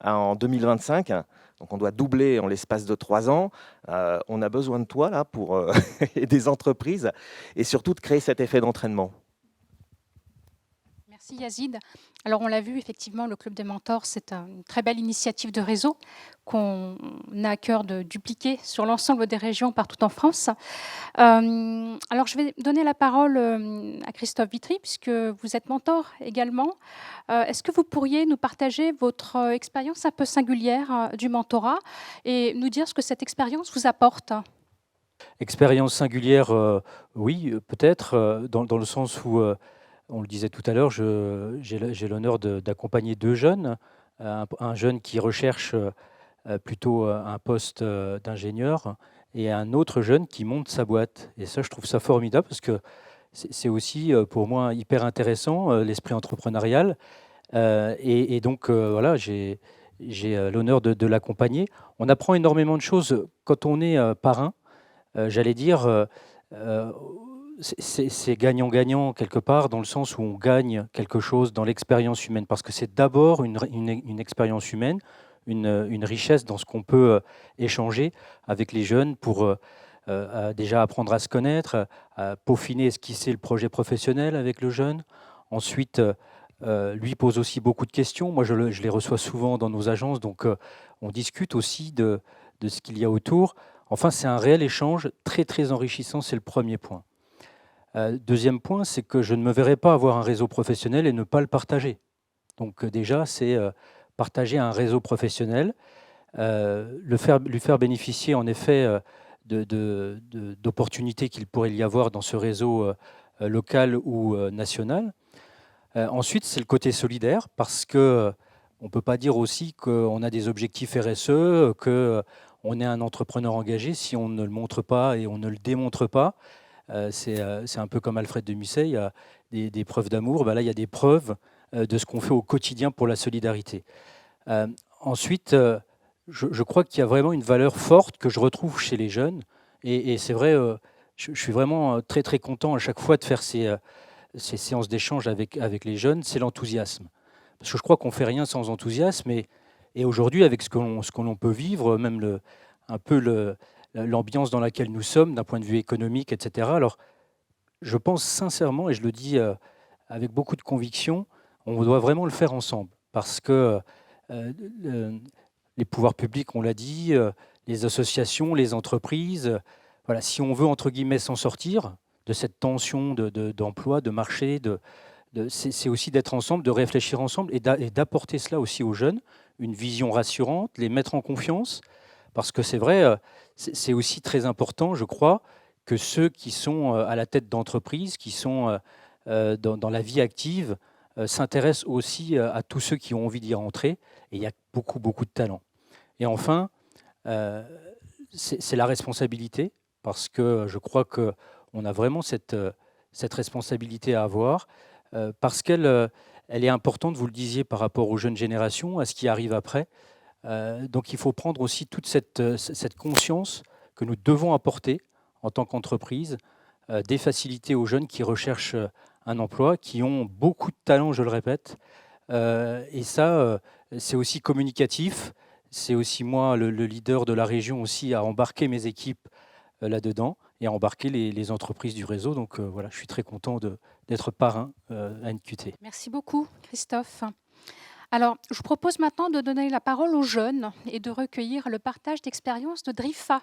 en 2025. Donc on doit doubler en l'espace de 3 ans. On a besoin de toi là pour et des entreprises, et surtout de créer cet effet d'entraînement. Merci Yazid. Alors on l'a vu, effectivement, le Club des mentors, c'est une très belle initiative de réseau qu'on a à cœur de dupliquer sur l'ensemble des régions partout en France. Alors je vais donner la parole à Christophe Vitry, puisque vous êtes mentor également. Est-ce que vous pourriez nous partager votre expérience un peu singulière du mentorat et nous dire ce que cette expérience vous apporte ? Expérience singulière, oui, peut-être, dans le sens où, on le disait tout à l'heure, j'ai l'honneur d'accompagner 2 jeunes. Un jeune qui recherche plutôt un poste d'ingénieur, et un autre jeune qui monte sa boîte. Et ça, je trouve ça formidable, parce que c'est aussi pour moi hyper intéressant, l'esprit entrepreneurial. Et donc voilà, j'ai l'honneur de l'accompagner. On apprend énormément de choses quand on est parrain. J'allais dire, c'est gagnant-gagnant quelque part, dans le sens où on gagne quelque chose dans l'expérience humaine, parce que c'est d'abord une expérience humaine, une richesse dans ce qu'on peut échanger avec les jeunes pour déjà apprendre à se connaître, à peaufiner, esquisser le projet professionnel avec le jeune. Ensuite, lui pose aussi beaucoup de questions. Moi, je les reçois souvent dans nos agences, donc on discute aussi de ce qu'il y a autour. Enfin, c'est un réel échange très, très enrichissant, c'est le premier point. Deuxième point, c'est que je ne me verrais pas avoir un réseau professionnel et ne pas le partager. Donc déjà, c'est partager un réseau professionnel, lui faire bénéficier en effet d'opportunités qu'il pourrait y avoir dans ce réseau local ou national. Ensuite, c'est le côté solidaire, parce que on ne peut pas dire aussi qu'on a des objectifs RSE, qu'on est un entrepreneur engagé si on ne le montre pas et on ne le démontre pas. C'est un peu comme Alfred de Musset, il y a des preuves d'amour. Ben là, il y a des preuves de ce qu'on fait au quotidien pour la solidarité. Ensuite, je crois qu'il y a vraiment une valeur forte que je retrouve chez les jeunes. Et c'est vrai, je suis vraiment très, très content à chaque fois de faire ces séances d'échange avec les jeunes, c'est l'enthousiasme. Parce que je crois qu'on ne fait rien sans enthousiasme. Et aujourd'hui, avec ce que l'on peut vivre, même un peu l'ambiance dans laquelle nous sommes, d'un point de vue économique, etc. Alors, je pense sincèrement, et je le dis avec beaucoup de conviction, on doit vraiment le faire ensemble. Parce que les pouvoirs publics, on l'a dit, les associations, les entreprises, voilà, si on veut, entre guillemets, s'en sortir de cette tension d'emploi, de marché, c'est aussi d'être ensemble, de réfléchir ensemble et d'apporter cela aussi aux jeunes, une vision rassurante, les mettre en confiance, parce que c'est vrai, c'est aussi très important, je crois, que ceux qui sont à la tête d'entreprises, qui sont dans la vie active, s'intéressent aussi à tous ceux qui ont envie d'y rentrer, et il y a beaucoup, beaucoup de talent. Et enfin, c'est la responsabilité, parce que je crois qu'on a vraiment cette responsabilité à avoir, parce qu'elle est importante, vous le disiez, par rapport aux jeunes générations, à ce qui arrive après. Donc il faut prendre aussi toute cette conscience que nous devons apporter en tant qu'entreprise, des facilités aux jeunes qui recherchent un emploi, qui ont beaucoup de talent, je le répète. Et ça, c'est aussi communicatif. C'est aussi moi, le leader de la région, aussi à embarquer mes équipes là-dedans et à embarquer les entreprises du réseau. Donc voilà, je suis très content d'être parrain à NQT. Merci beaucoup, Christophe. Alors, je vous propose maintenant de donner la parole aux jeunes et de recueillir le partage d'expérience de Drifa.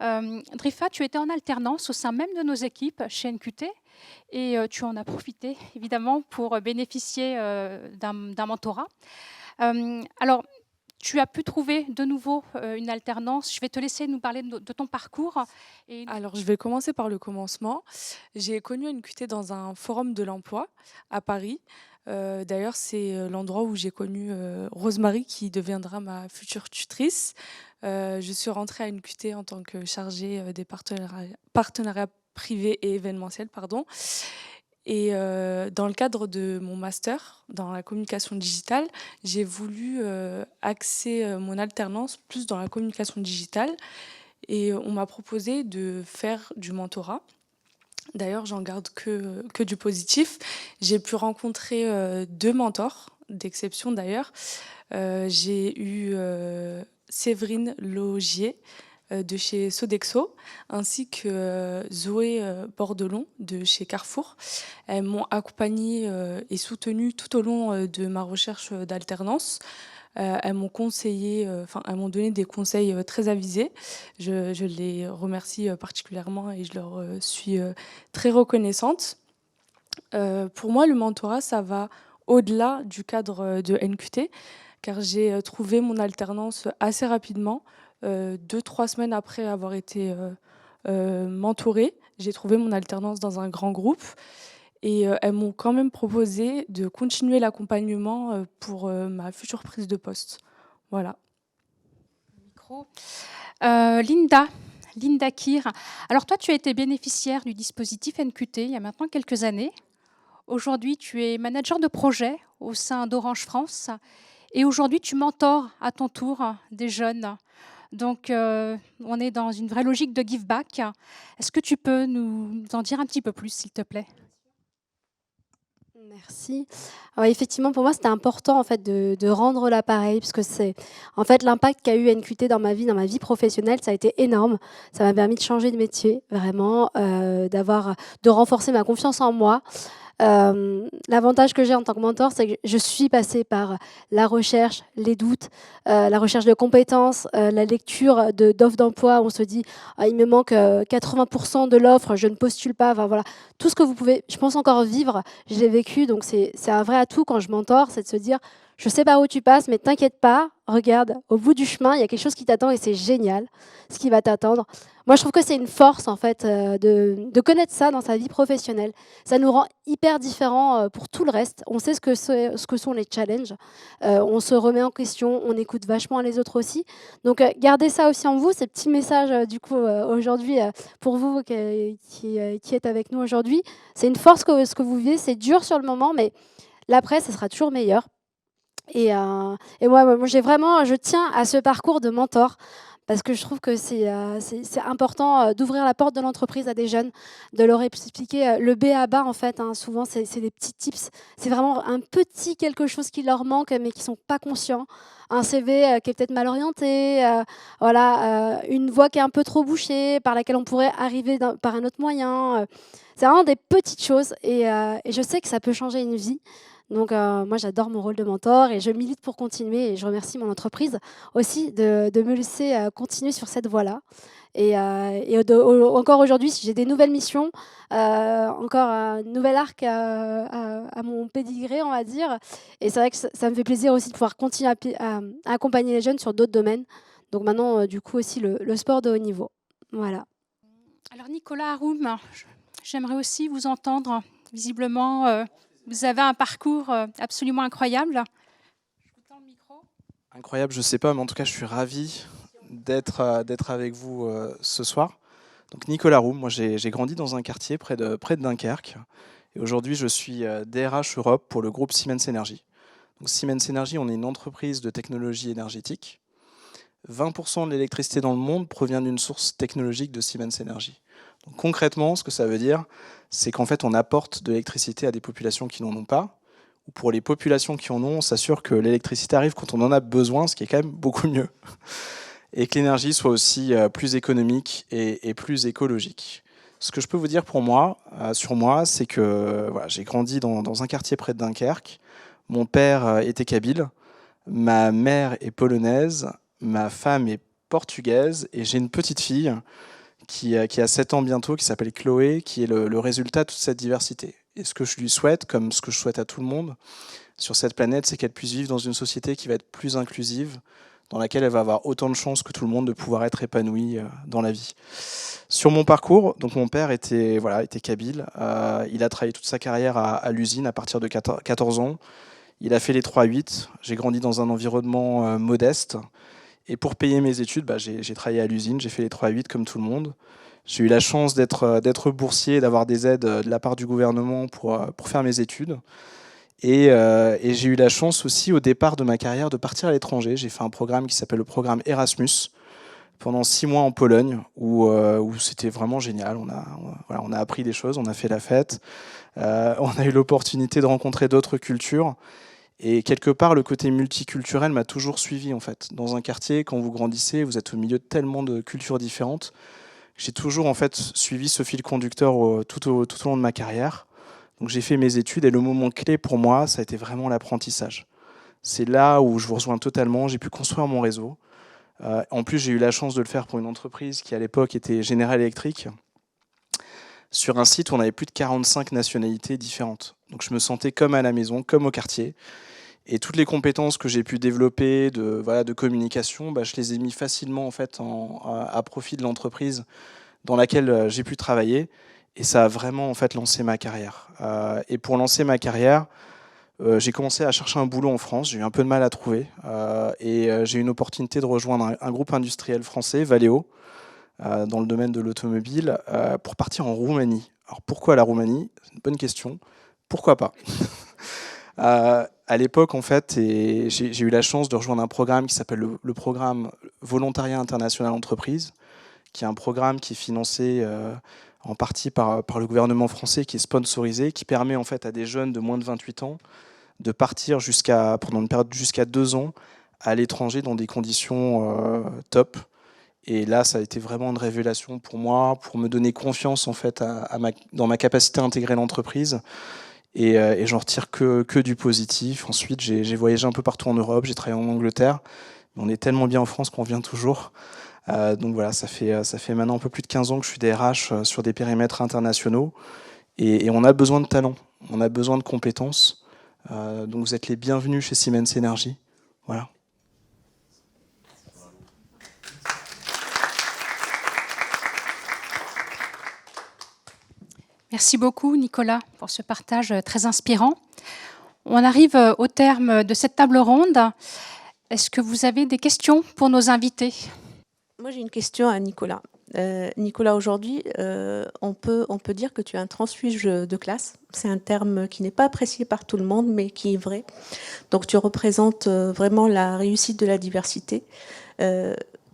Drifa, tu étais en alternance au sein même de nos équipes chez NQT et tu en as profité évidemment pour bénéficier d'un mentorat. Alors, tu as pu trouver de nouveau une alternance. Je vais te laisser nous parler de ton parcours. Alors, je vais commencer par le commencement. J'ai connu NQT dans un forum de l'emploi à Paris. D'ailleurs, c'est l'endroit où j'ai connu Rosemary, qui deviendra ma future tutrice. Je suis rentrée à NQT en tant que chargée des partenariats privés et événementiels. Et dans le cadre de mon master dans la communication digitale, j'ai voulu axer mon alternance plus dans la communication digitale. Et on m'a proposé de faire du mentorat. D'ailleurs, j'en garde que du positif. J'ai pu rencontrer 2 mentors, d'exception d'ailleurs. J'ai eu Séverine Logier de chez Sodexo, ainsi que Zoé Bordelon de chez Carrefour. Elles m'ont accompagnée et soutenue tout au long de ma recherche d'alternance. Elles m'ont conseillé, elles m'ont donné des conseils très avisés. Je les remercie particulièrement et je leur suis très reconnaissante. Pour moi, le mentorat, ça va au-delà du cadre de NQT, car j'ai trouvé mon alternance assez rapidement. 2-3 semaines après avoir été mentorée, j'ai trouvé mon alternance dans un grand groupe. Et elles m'ont quand même proposé de continuer l'accompagnement pour ma future prise de poste. Voilà. Micro. Linda Kir. Alors toi, tu as été bénéficiaire du dispositif NQT il y a maintenant quelques années. Aujourd'hui, tu es manager de projet au sein d'Orange France. Et aujourd'hui, tu mentors à ton tour des jeunes. Donc, on est dans une vraie logique de give back. Est-ce que tu peux nous en dire un petit peu plus, s'il te plaît ? Merci. Alors, effectivement, pour moi, c'était important en fait de rendre l'appareil, parce que c'est en fait l'impact qu'a eu NQT dans ma vie professionnelle, ça a été énorme. Ça m'a permis de changer de métier, vraiment, de renforcer ma confiance en moi. L'avantage que j'ai en tant que mentor, c'est que je suis passée par la recherche, les doutes, la recherche de compétences, la lecture d'offres d'emploi. On se dit, il me manque 80% de l'offre, je ne postule pas. Enfin, voilà. Tout ce que vous pouvez, je pense, encore vivre, je l'ai vécu. Donc, c'est un vrai atout quand je mentor, c'est de se dire, je sais par où tu passes, mais t'inquiète pas, regarde, au bout du chemin, il y a quelque chose qui t'attend et c'est génial, ce qui va t'attendre. Moi, je trouve que c'est une force, en fait, de connaître ça dans sa vie professionnelle. Ça nous rend hyper différents pour tout le reste. On sait ce que sont les challenges. On se remet en question, on écoute vachement les autres aussi. Donc, gardez ça aussi en vous, ces petits messages, du coup, aujourd'hui, pour vous qui êtes avec nous aujourd'hui. C'est une force ce que vous vivez, c'est dur sur le moment, mais l'après, ça sera toujours meilleur. Et moi, je tiens à ce parcours de mentor parce que je trouve que c'est important d'ouvrir la porte de l'entreprise à des jeunes, de leur expliquer le B à bas en fait. Souvent, c'est des petits tips. C'est vraiment un petit quelque chose qui leur manque mais qui sont pas conscients. Un CV qui est peut-être mal orienté, une voie qui est un peu trop bouchée, par laquelle on pourrait arriver par un autre moyen. C'est vraiment des petites choses et je sais que ça peut changer une vie. Donc, moi, j'adore mon rôle de mentor et je milite pour continuer. Et je remercie mon entreprise aussi de me laisser continuer sur cette voie-là. Encore aujourd'hui, si j'ai des nouvelles missions, encore un nouvel arc à mon pédigré, on va dire. Et c'est vrai que ça me fait plaisir aussi de pouvoir continuer à accompagner les jeunes sur d'autres domaines. Donc maintenant, du coup, aussi le sport de haut niveau. Voilà. Alors, Nicolas Haroum, j'aimerais aussi vous entendre. Visiblement, vous avez un parcours absolument incroyable. Je vous tends le micro. Incroyable, je ne sais pas, mais en tout cas, je suis ravi d'être avec vous ce soir. Donc, Nicolas Haroum, moi, j'ai grandi dans un quartier près de Dunkerque. Et aujourd'hui, je suis DRH Europe pour le groupe Siemens Energy. Donc, Siemens Energy, on est une entreprise de technologie énergétique. 20% de l'électricité dans le monde provient d'une source technologique de Siemens Energy. Donc, concrètement, ce que ça veut dire, c'est qu'en fait, on apporte de l'électricité à des populations qui n'en ont pas. Ou pour les populations qui en ont, on s'assure que l'électricité arrive quand on en a besoin, ce qui est quand même beaucoup mieux. Et que l'énergie soit aussi plus économique et plus écologique. Ce que je peux vous dire sur moi, c'est que j'ai grandi dans un quartier près de Dunkerque. Mon père était kabyle, ma mère est polonaise, ma femme est portugaise et j'ai une petite fille qui a 7 ans bientôt, qui s'appelle Chloé, qui est le résultat de toute cette diversité. Et ce que je lui souhaite, comme ce que je souhaite à tout le monde sur cette planète, c'est qu'elle puisse vivre dans une société qui va être plus inclusive, dans laquelle elle va avoir autant de chances que tout le monde de pouvoir être épanouie dans la vie. Sur mon parcours, donc mon père était kabyle. Il a travaillé toute sa carrière à l'usine à partir de 14 ans. Il a fait les 3-8. J'ai grandi dans un environnement modeste. Et pour payer mes études, j'ai travaillé à l'usine, j'ai fait les 3-8 comme tout le monde. J'ai eu la chance d'être boursier, d'avoir des aides de la part du gouvernement pour faire mes études. Et j'ai eu la chance aussi au départ de ma carrière de partir à l'étranger. J'ai fait un programme qui s'appelle le programme Erasmus pendant 6 mois en Pologne où c'était vraiment génial. On a appris des choses, on a fait la fête, on a eu l'opportunité de rencontrer d'autres cultures. Et quelque part, le côté multiculturel m'a toujours suivi en fait. Dans un quartier, quand vous grandissez, vous êtes au milieu de tellement de cultures différentes. J'ai toujours en fait suivi ce fil conducteur tout au long de ma carrière. Donc j'ai fait mes études et le moment clé pour moi, ça a été vraiment l'apprentissage. C'est là où je vous rejoins totalement. J'ai pu construire mon réseau. En plus, j'ai eu la chance de le faire pour une entreprise qui à l'époque était General Electric. Sur un site où on avait plus de 45 nationalités différentes. Donc je me sentais comme à la maison, comme au quartier. Et toutes les compétences que j'ai pu développer de communication, je les ai mis facilement en fait, à profit de l'entreprise dans laquelle j'ai pu travailler. Et ça a vraiment en fait, lancé ma carrière. Et pour lancer ma carrière, j'ai commencé à chercher un boulot en France. J'ai eu un peu de mal à trouver. J'ai eu une opportunité de rejoindre un groupe industriel français, Valeo, dans le domaine de l'automobile, pour partir en Roumanie. Alors pourquoi la Roumanie? C'est une bonne question. Pourquoi pas? À l'époque, en fait, j'ai eu la chance de rejoindre un programme qui s'appelle le programme Volontariat International Entreprise, qui est un programme qui est financé en partie par le gouvernement français, qui est sponsorisé, qui permet en fait à des jeunes de moins de 28 ans de partir pendant une période jusqu'à 2 ans à l'étranger dans des conditions top. Et là, ça a été vraiment une révélation pour moi, pour me donner confiance en fait dans ma capacité à intégrer l'entreprise. Et j'en retire que du positif. Ensuite, j'ai voyagé un peu partout en Europe, j'ai travaillé en Angleterre. Mais on est tellement bien en France qu'on revient toujours. Donc voilà, ça fait maintenant un peu plus de 15 ans que je suis DRH sur des périmètres internationaux. Et on a besoin de talent, on a besoin de compétences. Donc vous êtes les bienvenus chez Siemens Energy. Voilà. Merci beaucoup, Nicolas, pour ce partage très inspirant. On arrive au terme de cette table ronde. Est-ce que vous avez des questions pour nos invités? Moi, j'ai une question à Nicolas. Nicolas, aujourd'hui, on peut dire que tu es un transfuge de classe. C'est un terme qui n'est pas apprécié par tout le monde, mais qui est vrai. Donc, tu représentes vraiment la réussite de la diversité.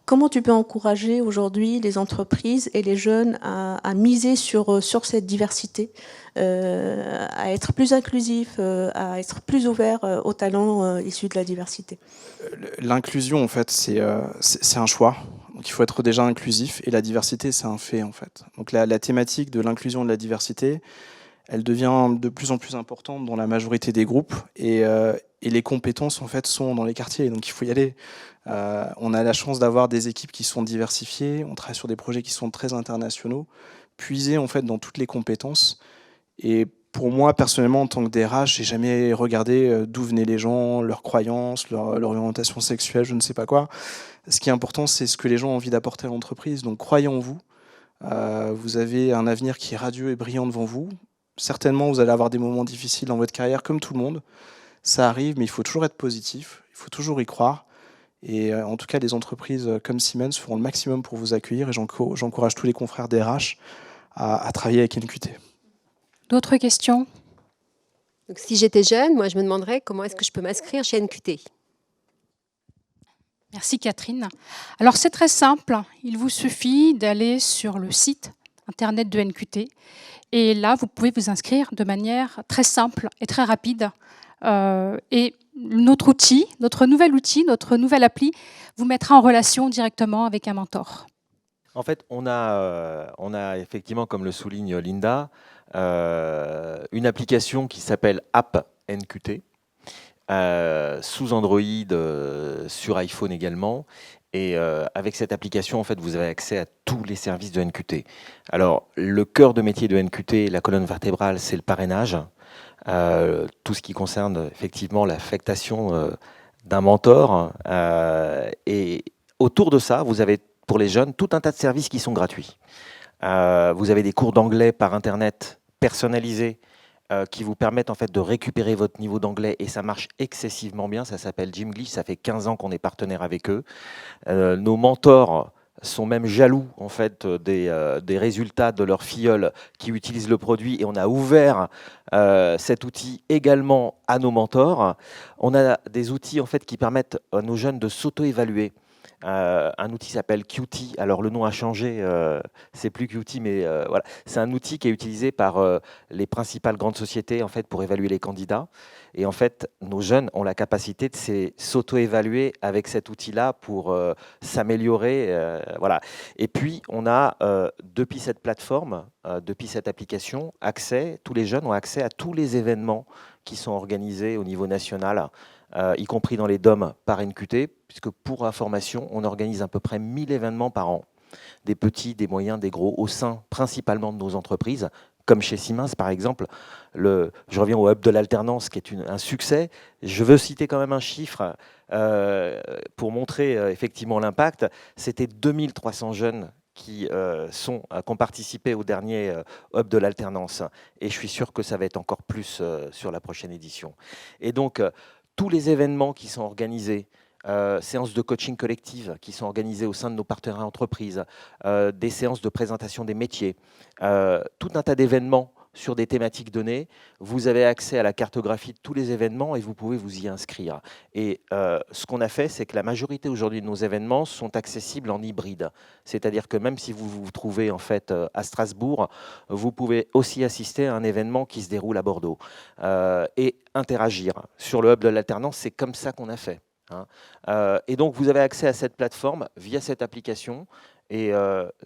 Comment tu peux encourager aujourd'hui les entreprises et les jeunes à miser sur cette diversité, à être plus inclusifs, à être plus ouverts aux talents issus de la diversité? L'inclusion, en fait, c'est un choix. Donc il faut être déjà inclusif et la diversité, c'est un fait, en fait. Donc la thématique de l'inclusion et de la diversité, elle devient de plus en plus importante dans la majorité des groupes et les compétences, en fait, sont dans les quartiers. Donc il faut y aller. On a la chance d'avoir des équipes qui sont diversifiées. On travaille sur des projets qui sont très internationaux, puisés, en fait, dans toutes les compétences. Et pour moi, personnellement, en tant que DRH, j'ai jamais regardé d'où venaient les gens, leurs croyances, leur orientation sexuelle, je ne sais pas quoi. Ce qui est important, c'est ce que les gens ont envie d'apporter à l'entreprise. Donc, croyez en vous. Vous avez un avenir qui est radieux et brillant devant vous. Certainement, vous allez avoir des moments difficiles dans votre carrière, comme tout le monde. Ça arrive, mais il faut toujours être positif. Il faut toujours y croire. Et en tout cas, les entreprises comme Siemens feront le maximum pour vous accueillir. Et j'encourage tous les confrères DRH à travailler avec NQT. D'autres questions? Donc, si j'étais jeune, moi, je me demanderais comment est-ce que je peux m'inscrire chez NQT. Merci Catherine. Alors c'est très simple, il vous suffit d'aller sur le site internet de NQT et là vous pouvez vous inscrire de manière très simple et très rapide. Et notre nouvelle appli vous mettra en relation directement avec un mentor. En fait, on a effectivement, comme le souligne Linda, une application qui s'appelle App NQT. sous Android, sur iPhone également. Et avec cette application, en fait, vous avez accès à tous les services de NQT. Alors, le cœur de métier de NQT, la colonne vertébrale, c'est le parrainage. Tout ce qui concerne effectivement l'affectation d'un mentor. Et autour de ça, vous avez pour les jeunes tout un tas de services qui sont gratuits. Vous avez des cours d'anglais par Internet personnalisés qui vous permettent en fait de récupérer votre niveau d'anglais et ça marche excessivement bien. Ça s'appelle Gymglish, ça fait 15 ans qu'on est partenaire avec eux. Nos mentors sont même jaloux en fait des résultats de leurs filleuls qui utilisent le produit et on a ouvert cet outil également à nos mentors. On a des outils en fait qui permettent à nos jeunes de s'auto-évaluer. Un outil s'appelle Qt. Alors le nom a changé, c'est plus Qt, mais voilà, c'est un outil qui est utilisé par les principales grandes sociétés en fait pour évaluer les candidats. Et en fait, nos jeunes ont la capacité de s'auto-évaluer avec cet outil-là pour s'améliorer, voilà. Et puis on a depuis cette plateforme, depuis cette application, tous les jeunes ont accès à tous les événements qui sont organisés au niveau national. Y compris dans les DOM par NQT, puisque pour information, on organise à peu près 1000 événements par an, des petits, des moyens, des gros, au sein principalement de nos entreprises, comme chez Siemens par exemple. Je reviens au Hub de l'alternance, qui est un succès. Je veux citer quand même un chiffre pour montrer effectivement l'impact. C'était 2300 jeunes qui ont participé au dernier Hub de l'alternance. Et je suis sûr que ça va être encore plus sur la prochaine édition. Et donc, tous les événements qui sont organisés, séances de coaching collective qui sont organisées au sein de nos partenaires entreprises, des séances de présentation des métiers, tout un tas d'événements sur des thématiques données. Vous avez accès à la cartographie de tous les événements et vous pouvez vous y inscrire. Et ce qu'on a fait, c'est que la majorité aujourd'hui de nos événements sont accessibles en hybride. C'est-à-dire que même si vous vous trouvez en fait à Strasbourg, vous pouvez aussi assister à un événement qui se déroule à Bordeaux et interagir. Sur le Hub de l'alternance, c'est comme ça qu'on a fait. Et donc, vous avez accès à cette plateforme via cette application. Et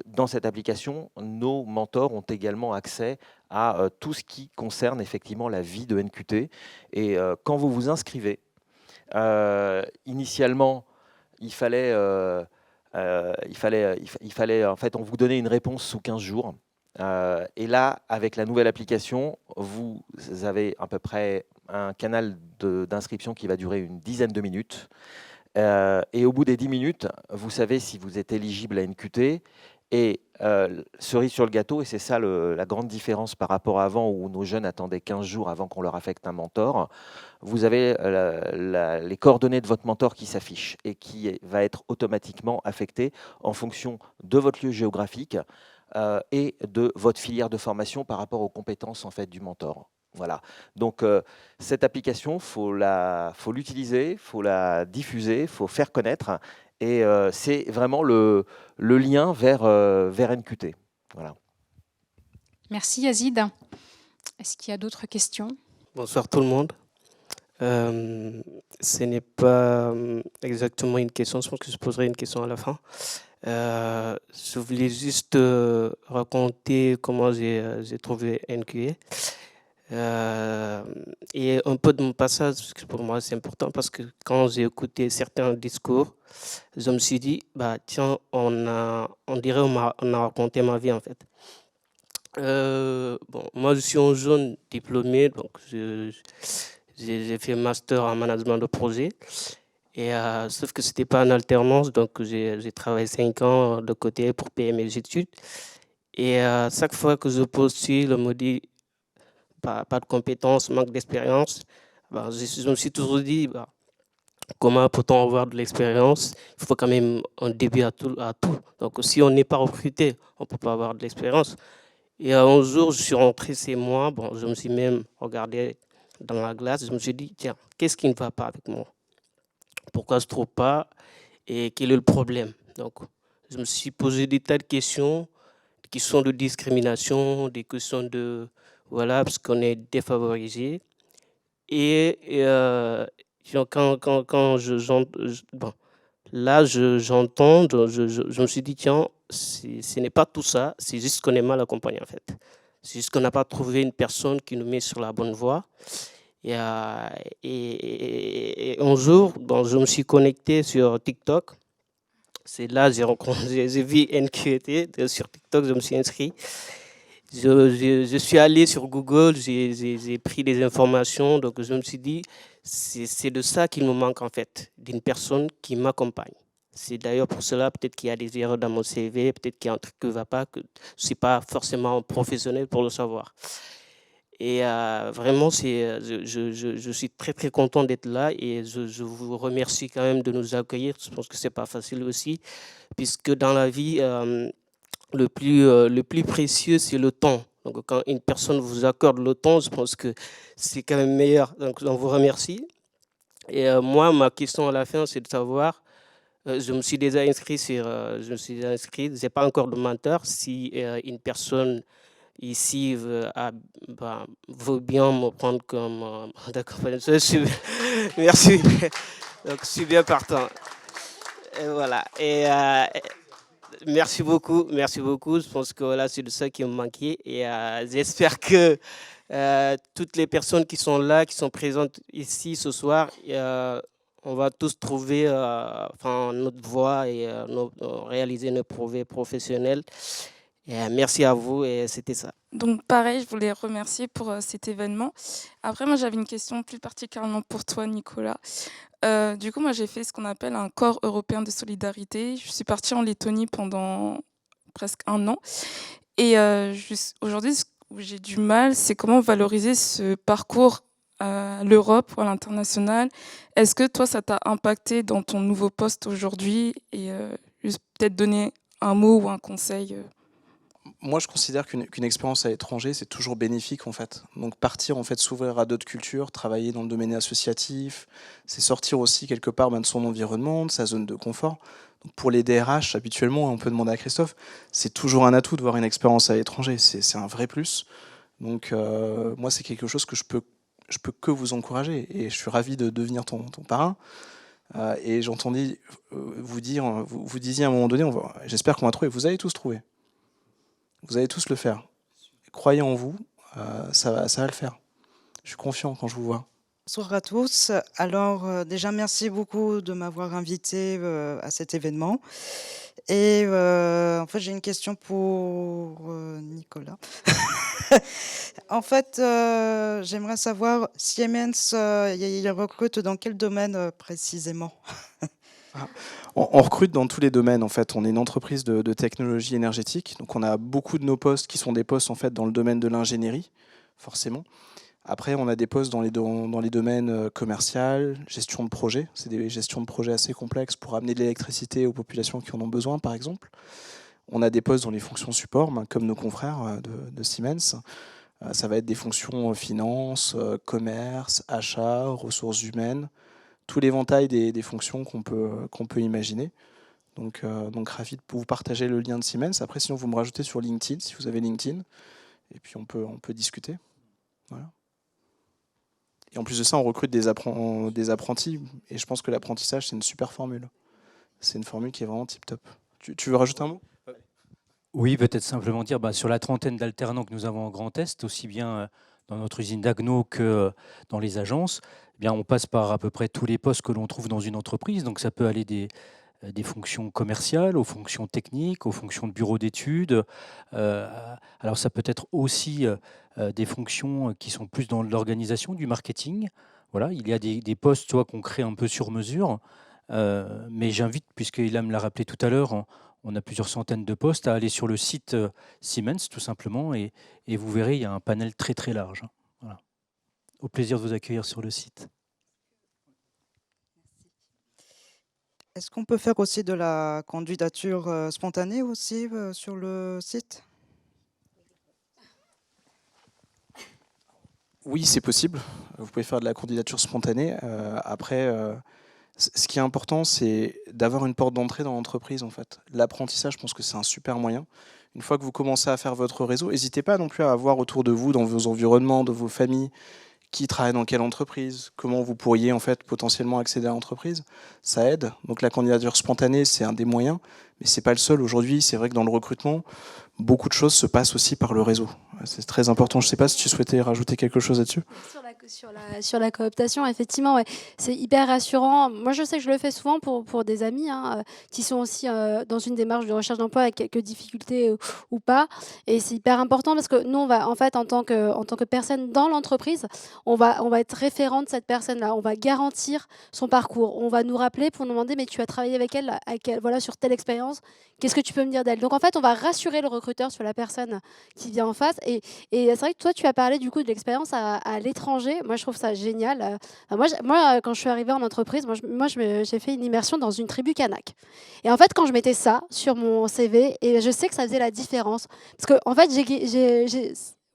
dans cette application, nos mentors ont également accès à tout ce qui concerne effectivement la vie de NQT. Et quand vous vous inscrivez, initialement, il fallait en fait, on vous donnait une réponse sous 15 jours. Et là, avec la nouvelle application, vous avez à peu près un canal d'inscription qui va durer une dizaine de minutes. Et au bout des 10 minutes, vous savez si vous êtes éligible à NQT. Et cerise sur le gâteau, et c'est ça la grande différence par rapport à avant où nos jeunes attendaient 15 jours avant qu'on leur affecte un mentor, vous avez les coordonnées de votre mentor qui s'affichent et qui va être automatiquement affecté en fonction de votre lieu géographique et de votre filière de formation par rapport aux compétences en fait, du mentor. Voilà. Donc cette application, faut l'utiliser, faut la diffuser, faut faire connaître, et c'est vraiment le lien vers NQT. Voilà. Merci Yazid. Est-ce qu'il y a d'autres questions? Bonsoir tout le monde. Ce n'est pas exactement une question, je pense que je poserai une question à la fin. Je voulais juste raconter comment j'ai trouvé NQT. Et un peu de mon passage, parce que pour moi c'est important, parce que quand j'ai écouté certains discours, je me suis dit, bah, tiens, on dirait on a raconté ma vie en fait. Bon, moi je suis un jeune diplômé, donc j'ai fait un master en management de projet, et, sauf que ce n'était pas en alternance, donc j'ai travaillé 5 ans de côté pour payer mes études. Et chaque fois que je postule, on me dit, pas de compétences, manque d'expérience. Ben, je me suis toujours dit, ben, comment peut-on avoir de l'expérience? Il faut quand même un début à tout. Donc si on n'est pas recruté, on ne peut pas avoir de l'expérience. Et un jour, je suis rentré chez moi, bon, je me suis même regardé dans la glace, je me suis dit, tiens, qu'est-ce qui ne va pas avec moi? Pourquoi je ne trouve pas? Et quel est le problème? Donc, je me suis posé des tas de questions qui sont de discrimination, des questions de... Voilà, parce qu'on est défavorisé. Et quand j'entends, je me suis dit, tiens, ce n'est pas tout ça, c'est juste qu'on est mal accompagné en fait. C'est juste qu'on n'a pas trouvé une personne qui nous met sur la bonne voie. Et un jour, bon, je me suis connecté sur TikTok. C'est là que j'ai vu NQT sur TikTok, je me suis inscrit. Je suis allé sur Google, j'ai pris des informations, donc je me suis dit, c'est de ça qu'il me manque en fait, d'une personne qui m'accompagne. C'est d'ailleurs pour cela peut-être qu'il y a des erreurs dans mon CV, peut-être qu'il y a un truc qui ne va pas, que je ne suis pas forcément professionnel pour le savoir. Et vraiment, je suis très très content d'être là et je vous remercie quand même de nous accueillir. Je pense que ce n'est pas facile aussi, puisque dans la vie, le plus précieux, c'est le temps. Donc, quand une personne vous accorde le temps, je pense que c'est quand même meilleur. Donc, on vous remercie. Et moi, ma question à la fin, c'est de savoir, je me suis déjà inscrit je n'ai pas encore de mentor. Si une personne ici veut bien me prendre comme accompagnateur, merci. Donc, je suis bien partant. Et voilà. Et merci beaucoup. Je pense que voilà, c'est de ça qui me manquait. Et j'espère que toutes les personnes qui sont là, qui sont présentes ici ce soir, on va tous trouver notre voie et réaliser nos projets professionnels. Et merci à vous et c'était ça. Donc pareil, je voulais remercier pour cet événement. Après, moi j'avais une question plus particulièrement pour toi, Nicolas. Du coup, moi j'ai fait ce qu'on appelle un corps européen de solidarité. Je suis partie en Lettonie pendant presque 1 an. Et aujourd'hui, ce où j'ai du mal, c'est comment valoriser ce parcours à l'Europe ou à l'international. Est-ce que toi, ça t'a impacté dans ton nouveau poste aujourd'hui? Et juste peut-être donner un mot ou un conseil Moi, je considère qu'une expérience à l'étranger, c'est toujours bénéfique en fait. Donc partir en fait, s'ouvrir à d'autres cultures, travailler dans le domaine associatif, c'est sortir aussi quelque part de son environnement, de sa zone de confort. Donc, pour les DRH, habituellement, on peut demander à Christophe, c'est toujours un atout de voir une expérience à l'étranger, c'est un vrai plus. Donc moi, c'est quelque chose que je peux que vous encourager et je suis ravi de devenir ton parrain. Et j'entendais vous disiez à un moment donné, j'espère qu'on va trouver, vous allez tous trouver. Vous allez tous le faire. Croyez en vous, ça va le faire. Je suis confiant quand je vous vois. Bonsoir à tous. Alors déjà, merci beaucoup de m'avoir invité à cet événement. Et en fait, j'ai une question pour Nicolas. En fait, j'aimerais savoir, Siemens, il recrute dans quel domaine précisément? On recrute dans tous les domaines en fait. On est une entreprise de technologie énergétique, donc on a beaucoup de nos postes qui sont des postes en fait dans le domaine de l'ingénierie, forcément. Après, on a des postes dans les domaines commercial, gestion de projet. C'est des gestions de projets assez complexes pour amener de l'électricité aux populations qui en ont besoin, par exemple. On a des postes dans les fonctions support, comme nos confrères de Siemens. Ça va être des fonctions finance, commerce, achat, ressources humaines. Tout l'éventail des fonctions qu'on peut imaginer. Donc ravi de vous partager le lien de Siemens. Après, sinon, vous me rajoutez sur LinkedIn, si vous avez LinkedIn. Et puis, on peut discuter. Voilà. Et en plus de ça, on recrute des apprentis. Et je pense que l'apprentissage, c'est une super formule. C'est une formule qui est vraiment tip-top. Tu veux rajouter un mot ? Oui, peut-être simplement dire, sur la trentaine d'alternants que nous avons en Grand Est, aussi bien dans notre usine d'Agno que dans les agences, on passe par à peu près tous les postes que l'on trouve dans une entreprise. Donc ça peut aller des fonctions commerciales aux fonctions techniques, aux fonctions de bureau d'études. Alors ça peut être aussi des fonctions qui sont plus dans l'organisation, du marketing. Voilà, il y a des postes qu'on crée un peu sur mesure. Mais j'invite, puisque Ilham l'a rappelé tout à l'heure, on a plusieurs centaines de postes, à aller sur le site Siemens tout simplement et vous verrez, il y a un panel très très large. Voilà. Au plaisir de vous accueillir sur le site. Est-ce qu'on peut faire aussi de la candidature spontanée aussi sur le site? Oui, c'est possible. Vous pouvez faire de la candidature spontanée. Après, ce qui est important, c'est d'avoir une porte d'entrée dans l'entreprise. En fait. L'apprentissage, je pense que c'est un super moyen. Une fois que vous commencez à faire votre réseau, n'hésitez pas non plus à avoir autour de vous, dans vos environnements, dans vos familles, qui travaille dans quelle entreprise, comment vous pourriez en fait potentiellement accéder à l'entreprise. Ça aide. Donc la candidature spontanée, c'est un des moyens, mais c'est pas le seul. Aujourd'hui, c'est vrai que dans le recrutement, beaucoup de choses se passent aussi par le réseau. C'est très important. Je ne sais pas si tu souhaitais rajouter quelque chose là-dessus. Sur la cooptation, effectivement, ouais, c'est hyper rassurant. Moi, je sais que je le fais souvent pour des amis qui sont aussi dans une démarche de recherche d'emploi avec quelques difficultés ou pas. Et c'est hyper important parce que nous, on va, en fait, en tant que personne dans l'entreprise, on va être référent de cette personne-là. On va garantir son parcours. On va nous rappeler pour nous demander, mais tu as travaillé avec elle, voilà, sur telle expérience. Qu'est-ce que tu peux me dire d'elle? Donc, en fait, on va rassurer le recruteur sur la personne qui vient en face. Et c'est vrai que toi, tu as parlé du coup de l'expérience à l'étranger. Moi, je trouve ça génial. Moi, quand je suis arrivée en entreprise, j'ai fait une immersion dans une tribu kanak. Et en fait, quand je mettais ça sur mon CV, et je sais que ça faisait la différence. Parce que, en fait,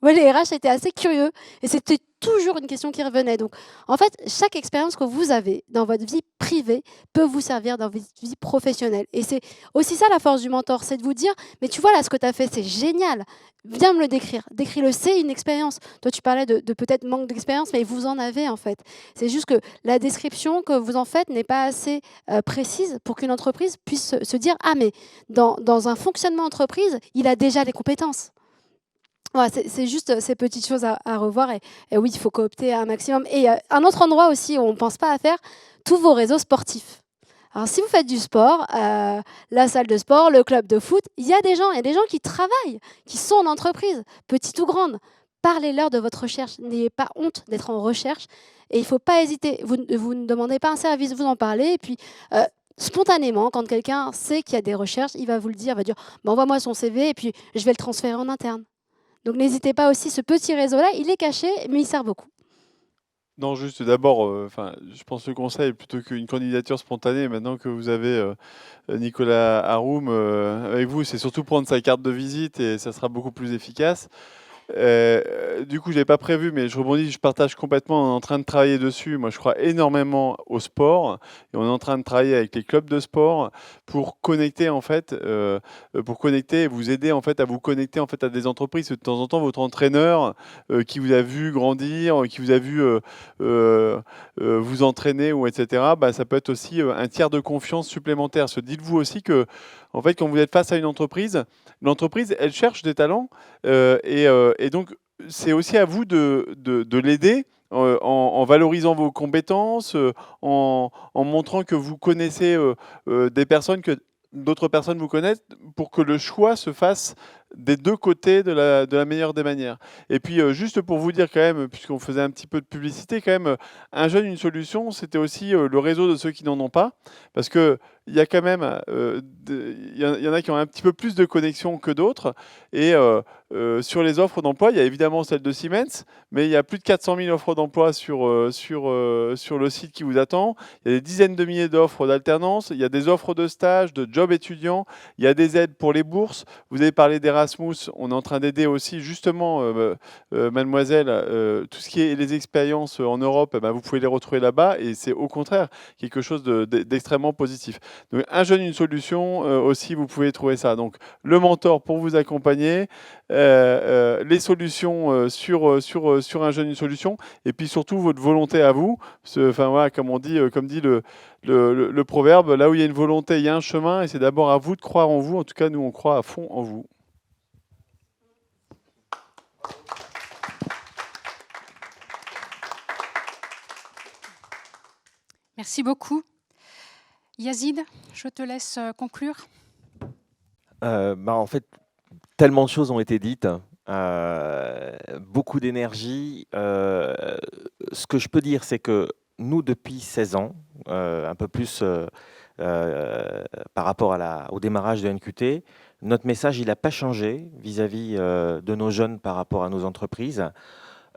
les RH étaient assez curieux et c'était toujours une question qui revenait. Donc, en fait, chaque expérience que vous avez dans votre vie privée peut vous servir dans votre vie professionnelle. Et c'est aussi ça la force du mentor, c'est de vous dire, mais tu vois là, ce que tu as fait, c'est génial. Viens me le décrire. Décris-le, c'est une expérience. Toi, tu parlais de peut-être manque d'expérience, mais vous en avez en fait. C'est juste que la description que vous en faites n'est pas assez précise pour qu'une entreprise puisse se dire, ah mais dans un fonctionnement entreprise, il a déjà les compétences. Voilà, c'est juste ces petites choses à revoir. Et oui, il faut coopter un maximum. Et un autre endroit aussi où on ne pense pas à faire, tous vos réseaux sportifs. Alors, si vous faites du sport, la salle de sport, le club de foot, il y a des gens qui travaillent, qui sont en entreprise, petite ou grande. Parlez-leur de votre recherche. N'ayez pas honte d'être en recherche. Et il ne faut pas hésiter. Vous ne demandez pas un service, vous en parlez. Et puis, spontanément, quand quelqu'un sait qu'il y a des recherches, il va vous le dire, il va dire envoie-moi son CV et puis je vais le transférer en interne. Donc n'hésitez pas aussi, ce petit réseau-là, il est caché, mais il sert beaucoup. Non, juste d'abord, je pense que le conseil, plutôt qu'une candidature spontanée, maintenant que vous avez Nicolas Haroum avec vous, c'est surtout prendre sa carte de visite et ça sera beaucoup plus efficace. Du coup, je l'ai pas prévu, mais je rebondis, je partage complètement. On est en train de travailler dessus. Moi, je crois énormément au sport et on est en train de travailler avec les clubs de sport pour connecter en fait, pour connecter et vous aider en fait à vous connecter en fait à des entreprises. De temps en temps, votre entraîneur qui vous a vu grandir, qui vous a vu vous entraîner ou etc. Bah, ça peut être aussi un tiers de confiance supplémentaire. Dites-vous aussi que en fait, quand vous êtes face à une entreprise, l'entreprise, elle cherche des talents et donc, c'est aussi à vous de l'aider en valorisant vos compétences, en montrant que vous connaissez des personnes que d'autres personnes vous connaissent pour que le choix se fasse des deux côtés de la meilleure des manières. Et puis, juste pour vous dire quand même, puisqu'on faisait un petit peu de publicité, quand même, un jeune, une solution, c'était aussi le réseau de ceux qui n'en ont pas. Parce que il y a quand même, il y en a qui ont un petit peu plus de connexion que d'autres. Et sur les offres d'emploi, il y a évidemment celle de Siemens, mais il y a plus de 400 000 offres d'emploi sur le site qui vous attend. Il y a des dizaines de milliers d'offres d'alternance. Il y a des offres de stage, de jobs étudiants. Il y a des aides pour les bourses. Vous avez parlé d'Erasmus. On est en train d'aider aussi justement, mademoiselle, tout ce qui est les expériences en Europe, vous pouvez les retrouver là-bas. Et c'est au contraire quelque chose d'extrêmement positif. Donc, un jeune, une solution, aussi, vous pouvez trouver ça. Donc, le mentor pour vous accompagner, les solutions sur un jeune, une solution, et puis surtout votre volonté à vous. Enfin, voilà, comme dit le proverbe, là où il y a une volonté, il y a un chemin, et c'est d'abord à vous de croire en vous. En tout cas, nous, on croit à fond en vous. Merci beaucoup. Yazid, je te laisse conclure. En fait, tellement de choses ont été dites, beaucoup d'énergie. Ce que je peux dire, c'est que nous, depuis 16 ans, un peu plus par rapport au démarrage de NQT, notre message, il n'a pas changé vis-à-vis de nos jeunes par rapport à nos entreprises.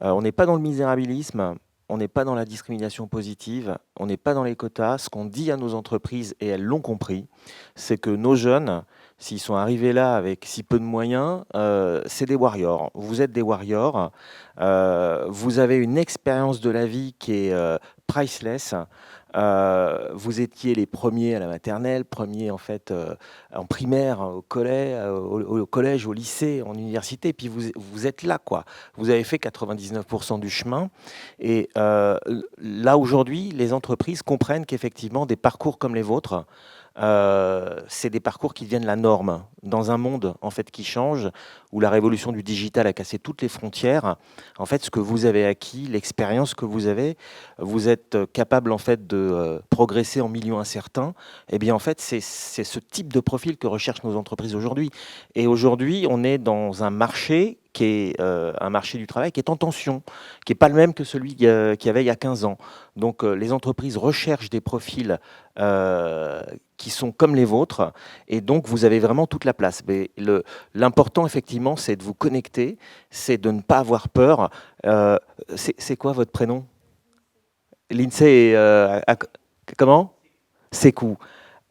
On n'est pas dans le misérabilisme. On n'est pas dans la discrimination positive, on n'est pas dans les quotas. Ce qu'on dit à nos entreprises, et elles l'ont compris, c'est que nos jeunes, s'ils sont arrivés là avec si peu de moyens, c'est des warriors. Vous êtes des warriors, vous avez une expérience de la vie qui est priceless. Vous étiez les premiers à la maternelle, premiers en fait en primaire, au collège, au lycée, en université, puis vous êtes là, quoi. Vous avez fait 99% du chemin, et là aujourd'hui, les entreprises comprennent qu'effectivement des parcours comme les vôtres, c'est des parcours qui deviennent la norme. Dans un monde en fait qui change, où la révolution du digital a cassé toutes les frontières, en fait, ce que vous avez acquis, l'expérience que vous avez, vous êtes capable en fait de progresser en milieu incertain. Eh bien, en fait, c'est ce type de profil que recherchent nos entreprises aujourd'hui. Et aujourd'hui, on est dans un marché qui est un marché du travail qui est en tension, qui n'est pas le même que celui qu'il y avait il y a 15 ans. Donc, les entreprises recherchent des profils qui sont comme les vôtres, et donc vous avez vraiment toute la place. Mais l'important, effectivement, c'est de vous connecter, c'est de ne pas avoir peur. C'est quoi votre prénom? Lindsay, comment? Sekou.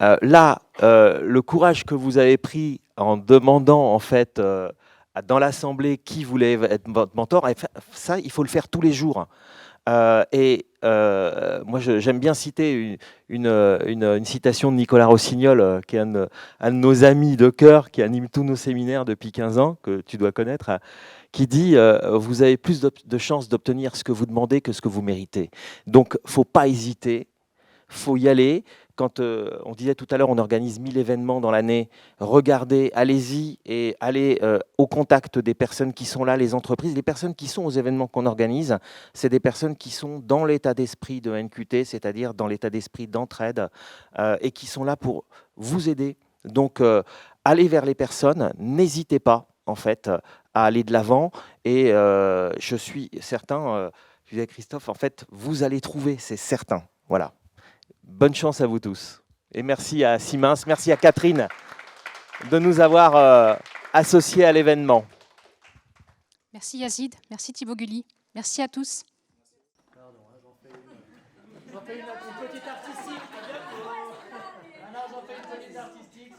Là, le courage que vous avez pris en demandant, en fait, dans l'Assemblée qui voulait être votre mentor, ça, il faut le faire tous les jours. Moi, j'aime bien citer une citation de Nicolas Rossignol, qui est un de nos amis de cœur, qui anime tous nos séminaires depuis 15 ans, que tu dois connaître, qui dit vous avez plus de chances d'obtenir ce que vous demandez que ce que vous méritez. Donc, il ne faut pas hésiter, il faut y aller. Quand on disait tout à l'heure, on organise 1000 événements dans l'année, regardez, allez-y et allez au contact des personnes qui sont là, les entreprises. Les personnes qui sont aux événements qu'on organise, c'est des personnes qui sont dans l'état d'esprit de NQT, c'est-à-dire dans l'état d'esprit d'entraide, et qui sont là pour vous aider. Donc, allez vers les personnes, n'hésitez pas, en fait, à aller de l'avant. Et je suis certain, je disais Christophe, en fait, vous allez trouver, c'est certain. Voilà. Bonne chance à vous tous. Et merci à Siemens, merci à Catherine de nous avoir associés à l'événement. Merci Yazid, merci Thibaut Gulli, merci à tous. J'en fais une petite artistique. J'en fais une petite artistique.